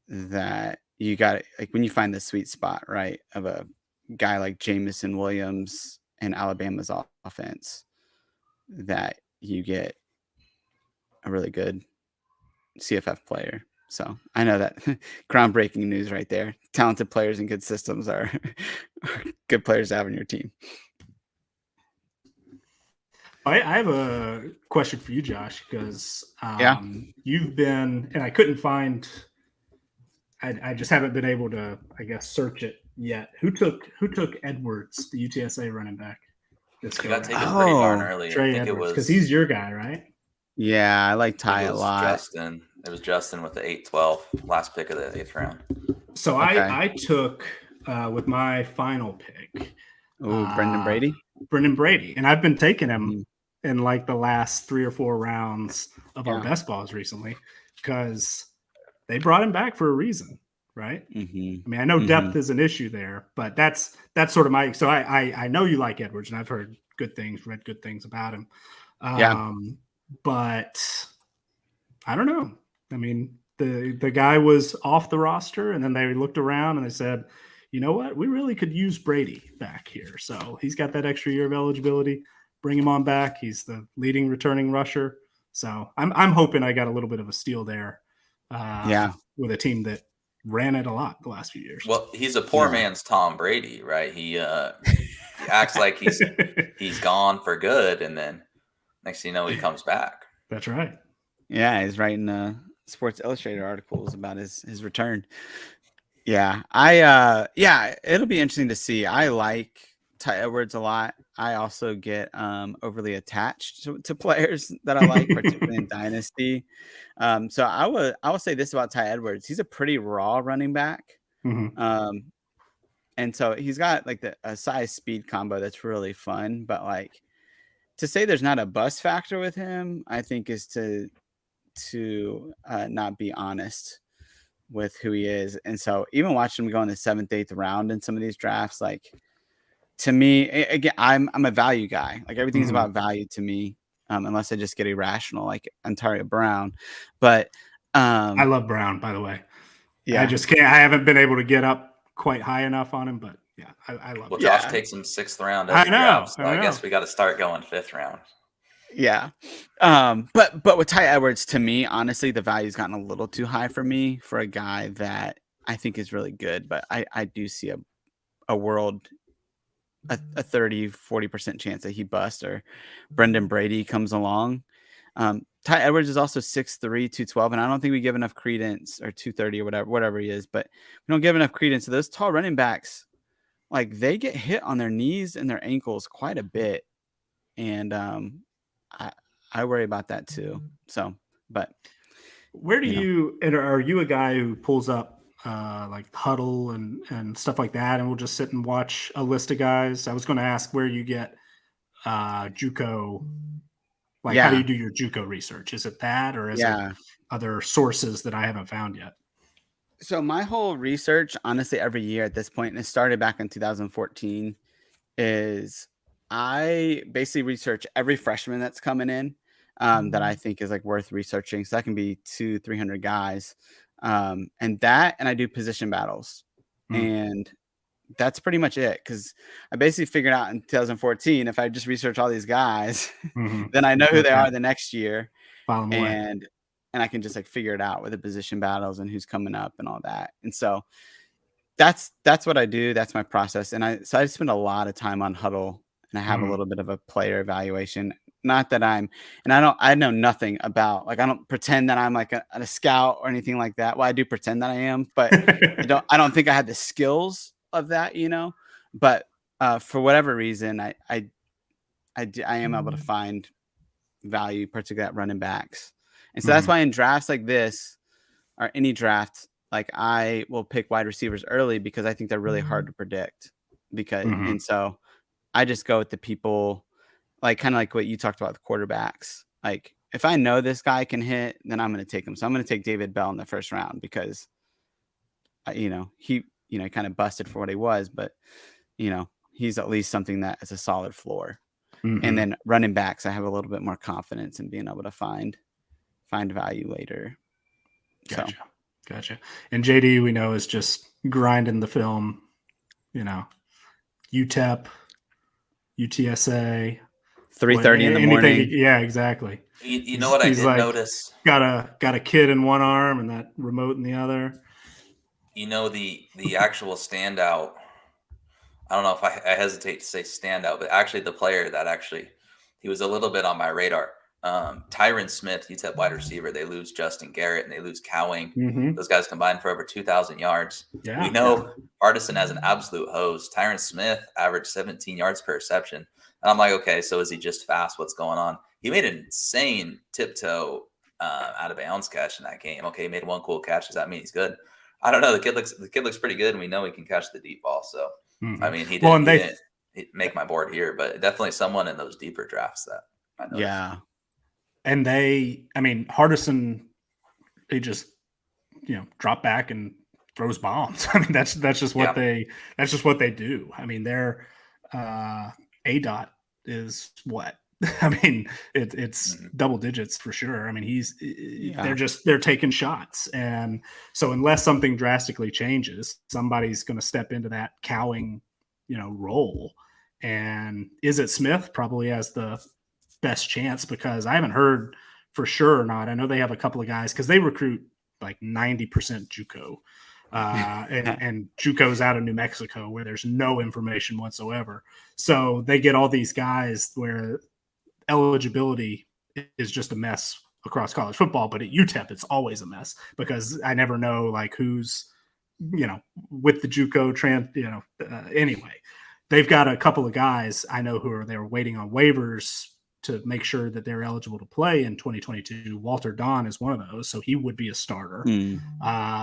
that you got, like when you find the sweet spot, right, of a guy like Jamison Williams and Alabama's offense, that you get a really good CFF player. So I know that groundbreaking news right there. Talented players and good systems are good players to have on your team. I have a question for you, Josh, because you've been, and I couldn't find, I just haven't been able to, I guess, search it yet. Who took Edwards, the UTSA running back? Let's He go. got taken Now. pretty darn Oh, early. I Trey think it Edwards, was because he's your guy, right? yeah, I like it Ty a was lot. Justin. It was Justin with the 8-12 last pick of the 8th round. So Okay. I took with my final pick, Ooh, Brendan Brady. Brendan Brady, and I've been taking him Mhm. in like the last 3 or 4 rounds of our Yeah. best balls recently because they brought him back for a reason, right? Mhm. I mean, I know depth is an issue there, but that's sort of my. So I know you like Edwards, and I've heard good things, read good things about him. Yeah. But I don't know. I mean, the guy was off the roster, and then they looked around and they said, you know what, we really could use Brady back here. So he's got that extra year of eligibility. Bring him on back. He's the leading returning rusher. So I'm hoping I got a little bit of a steal there. Yeah. With a team that ran it a lot the last few years. Well, he's a poor Yeah. man's Tom Brady, right? He acts like he's gone for good, and then next thing you know, he comes back. That's right. Yeah, he's writing Sports Illustrated articles about his return. Yeah, yeah, it'll be interesting to see. I like Ty Edwards a lot. I also get overly attached to players that I like, particularly in Dynasty. So I will say this about Ty Edwards: he's a pretty raw running back. Mm-hmm. And so he's got like a size speed combo that's really fun. But like to say there's not a bust factor with him, I think is to not be honest with who he is. And so even watching him go in the 7th, 8th round in some of these drafts, like to me, again, I'm a value guy. Like everything's about value to me, unless I just get irrational like Ontario Brown. But I love Brown, by the way. yeah, I just can't. I haven't been able to get up quite high enough on him, but yeah, I love. Well, Him. Josh Yeah. takes him 6th round I every know, draft, so I I know. guess we got to start going 5th round. Yeah. But with Ty Edwards, to me, honestly, the value's gotten a little too high for me for a guy that I think is really good. But I do see a world, a 30-40% chance that he busts or Brendan Brady comes along. Ty Edwards is also 6'3", 212, and I don't think we give enough credence, or 230 or whatever he is, but we don't give enough credence to those tall running backs. Like they get hit on their knees and their ankles quite a bit. And I worry about that too. So, but Where do you know, you? And are you a guy who pulls up like Huddle and stuff like that, and we'll just sit and watch a list of guys? I was going to ask where you get JUCO. Like, how do you yeah, do your JUCO research? Is it that, or is it yeah. other sources that I haven't found yet? So my whole research, honestly, every year at this point, and it started back in 2014, is I basically research every freshman that's coming in that I think is like worth researching. So that can be 200-300 guys, and I do position battles, and that's pretty much it. Because I basically figured out in 2014, if I just research all these guys, then I know who they are the next year, File them away. and I can just like figure it out with the position battles and who's coming up and all that. And so that's what I do. That's my process. And I spend a lot of time on Huddle, and I have a little bit of a player evaluation. Not that I know nothing about, like, I don't pretend that I'm like a scout or anything like that. Well, I do pretend that I am, but I don't think I had the skills of that, but for whatever reason, I am able to find value, particularly at running backs. And so that's why in drafts like this, or any draft, like I will pick wide receivers early because I think they're really hard to predict. And so I just go with the people, like kind of like what you talked about with quarterbacks. Like if I know this guy can hit, then I'm going to take him. So I'm going to take David Bell in the 1st round because, he kind of busted for what he was, but he's at least something that is a solid floor. And then running backs, I have a little bit more confidence in being able to find value later. Gotcha. And JD, we know, is just grinding the film, UTEP, UTSA, 3:30 in the morning. Yeah, exactly. You know what I did notice? Got a kid in one arm and that remote in the other. The actual standout. I don't know if I hesitate to say standout, but actually the player that he was a little bit on my radar. Tyron Smith, UTEP wide receiver. They lose Justin Garrett and they lose Cowing. Those guys combined for over 2,000 yards. We know Artisan has an absolute hose. Tyron Smith averaged 17 yards per reception. And I'm like, okay, so is he just fast? What's going on? He made an insane tiptoe out of bounds catch in that game. Okay, he made one cool catch. Does that mean he's good? I don't know. The kid looks pretty good, and we know he can catch the deep ball. So, I mean, he didn't make my board here, but definitely someone in those deeper drafts that I noticed. Yeah. And Hardison, they just, drop back and throws bombs. I mean, that's just what they do. I mean, their ADOT is what? I mean, it's double digits for sure. I mean, they're taking shots. And so unless something drastically changes, somebody's going to step into that cowing, role. And is it Smith? Probably has the best chance, because I haven't heard for sure or not. I know they have a couple of guys, because they recruit like 90% JUCO. And JUCO's out of New Mexico, where there's no information whatsoever. So they get all these guys where eligibility is just a mess across college football, but at UTEP it's always a mess, because I never know like who's with the JUCO anyway. They've got a couple of guys I know who they're waiting on waivers to make sure that they're eligible to play in 2022. Walter Don is one of those, so he would be a starter.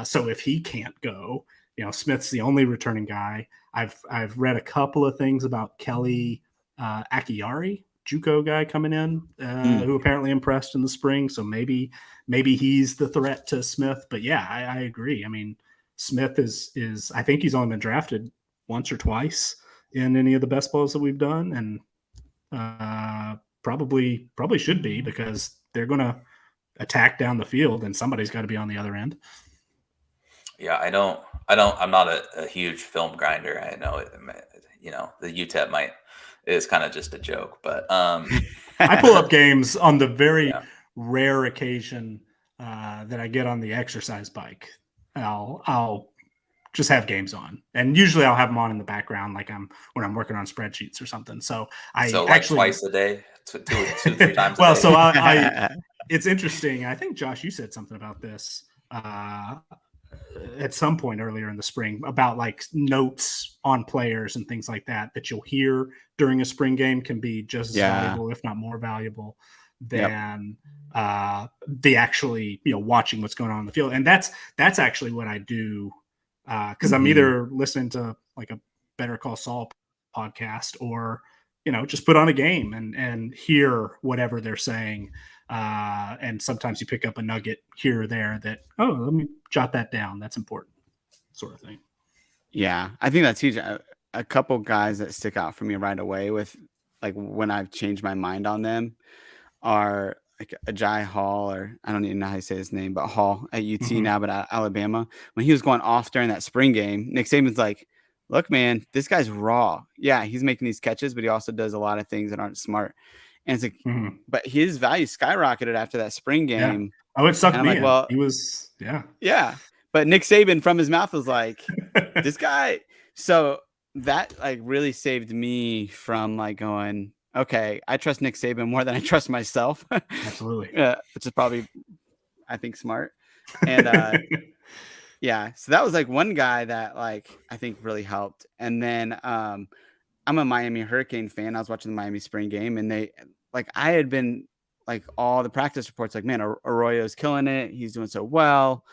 So if he can't go, Smith's the only returning guy. I've read a couple of things about Kelly Akiari, JUCO guy coming in, who apparently impressed in the spring. So maybe he's the threat to Smith. But yeah, I agree. I mean, Smith is I think he's only been drafted once or twice in any of the best balls that we've done, and probably should be, because they're going to attack down the field, and somebody's got to be on the other end. Yeah, I'm not a huge film grinder. I know the UTEP is kind of just a joke, but I pull up games on the very rare occasion that I get on the exercise bike. I'll just have games on, and usually I'll have them on in the background, like when I'm working on spreadsheets or something. So actually twice a day, two, 3 times. Well, so I it's interesting. I think Josh, you said something about this at some point earlier in the spring about like notes on players and things like that you'll hear during a spring game can be just as valuable, if not more valuable, than the actually watching what's going on in the field. And that's actually what I do, because I'm either listening to like a Better Call Saul podcast, or just put on a game and hear whatever they're saying. And sometimes you pick up a nugget here or there that, let me jot that down. That's important, sort of thing. Yeah, I think that's huge. A couple guys that stick out for me right away with like when I've changed my mind on them are like Ajay Hall, or I don't even know how you say his name, but Hall at UT now, but at Alabama. When he was going off during that spring game, Nick Saban's like, look, man, this guy's raw. Yeah, he's making these catches, but he also does a lot of things that aren't smart. And it's like, but his value skyrocketed after that spring game. Yeah. Oh, it sucked me in. Well, he was, yeah. But Nick Saban from his mouth was like, this guy. So that like really saved me from like going, okay, I trust Nick Saban more than I trust myself. Absolutely. Which is probably, I think, smart. And yeah, so that was like one guy that like I think really helped. And then I'm a Miami Hurricane fan. I was watching the Miami spring game, and they like I had been like all the practice reports like, man, Arroyo's killing it. He's doing so well.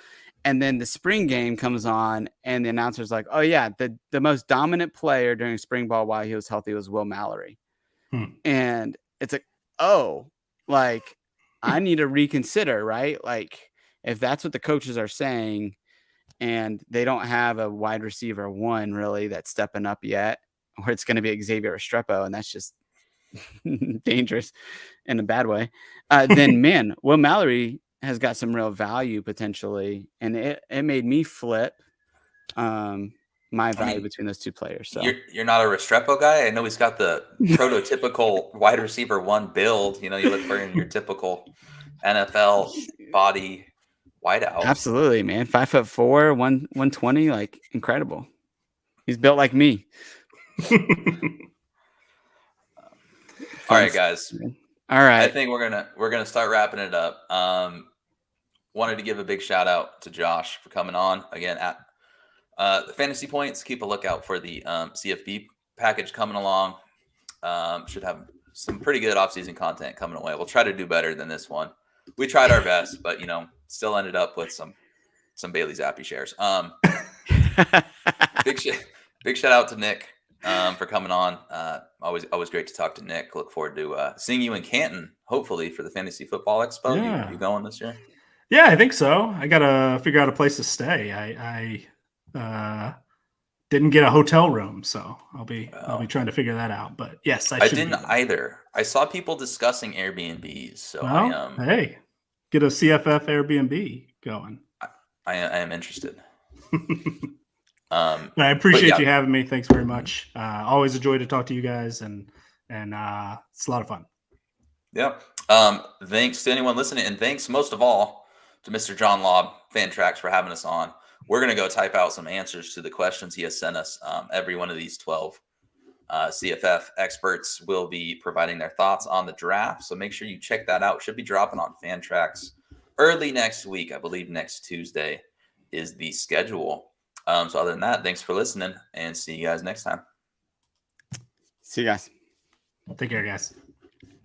And then the spring game comes on, and the announcer's like, oh yeah, the most dominant player during spring ball while he was healthy was Will Mallory. And it's like, oh, like I need to reconsider, right? Like if that's what the coaches are saying, and they don't have a wide receiver one really that's stepping up yet, or it's going to be Xavier Restrepo, and that's just dangerous in a bad way, then man, Will Mallory has got some real value potentially, and it made me flip my value between those two players. So you're not a Restrepo guy. I know he's got the prototypical wide receiver one build. You look for in your typical NFL body wideout. Absolutely, man. 5'4", 120, like incredible. He's built like me. All right, guys. All right. I think we're gonna start wrapping it up. Wanted to give a big shout out to Josh for coming on again at the Fantasy Points. Keep a lookout for the CFB package coming along. Should have some pretty good off-season content coming away. We'll try to do better than this one. We tried our best, but still ended up with some Bailey Zappi shares. Big shout out to Nick for coming on. Always great to talk to Nick. Look forward to seeing you in Canton, hopefully, for the Fantasy Football Expo. Yeah. You going this year? Yeah, I think so. I gotta figure out a place to stay. I didn't get a hotel room, so I'll be trying to figure that out. But yes, I didn't either. I saw people discussing Airbnbs, so hey, get a CFF Airbnb going. I am interested. I appreciate you having me. Thanks very much. Always a joy to talk to you guys, and it's a lot of fun. Yeah. Thanks to anyone listening, and thanks most of all to Mr. John Laub, Fantrax, for having us on. We're going to go type out some answers to the questions he has sent us. Every one of these 12 CFF experts will be providing their thoughts on the draft, so make sure you check that out. Should be dropping on Fantrax early next week. I believe next Tuesday is the schedule. So other than that, thanks for listening, and see you guys next time. See you guys. Take care, guys.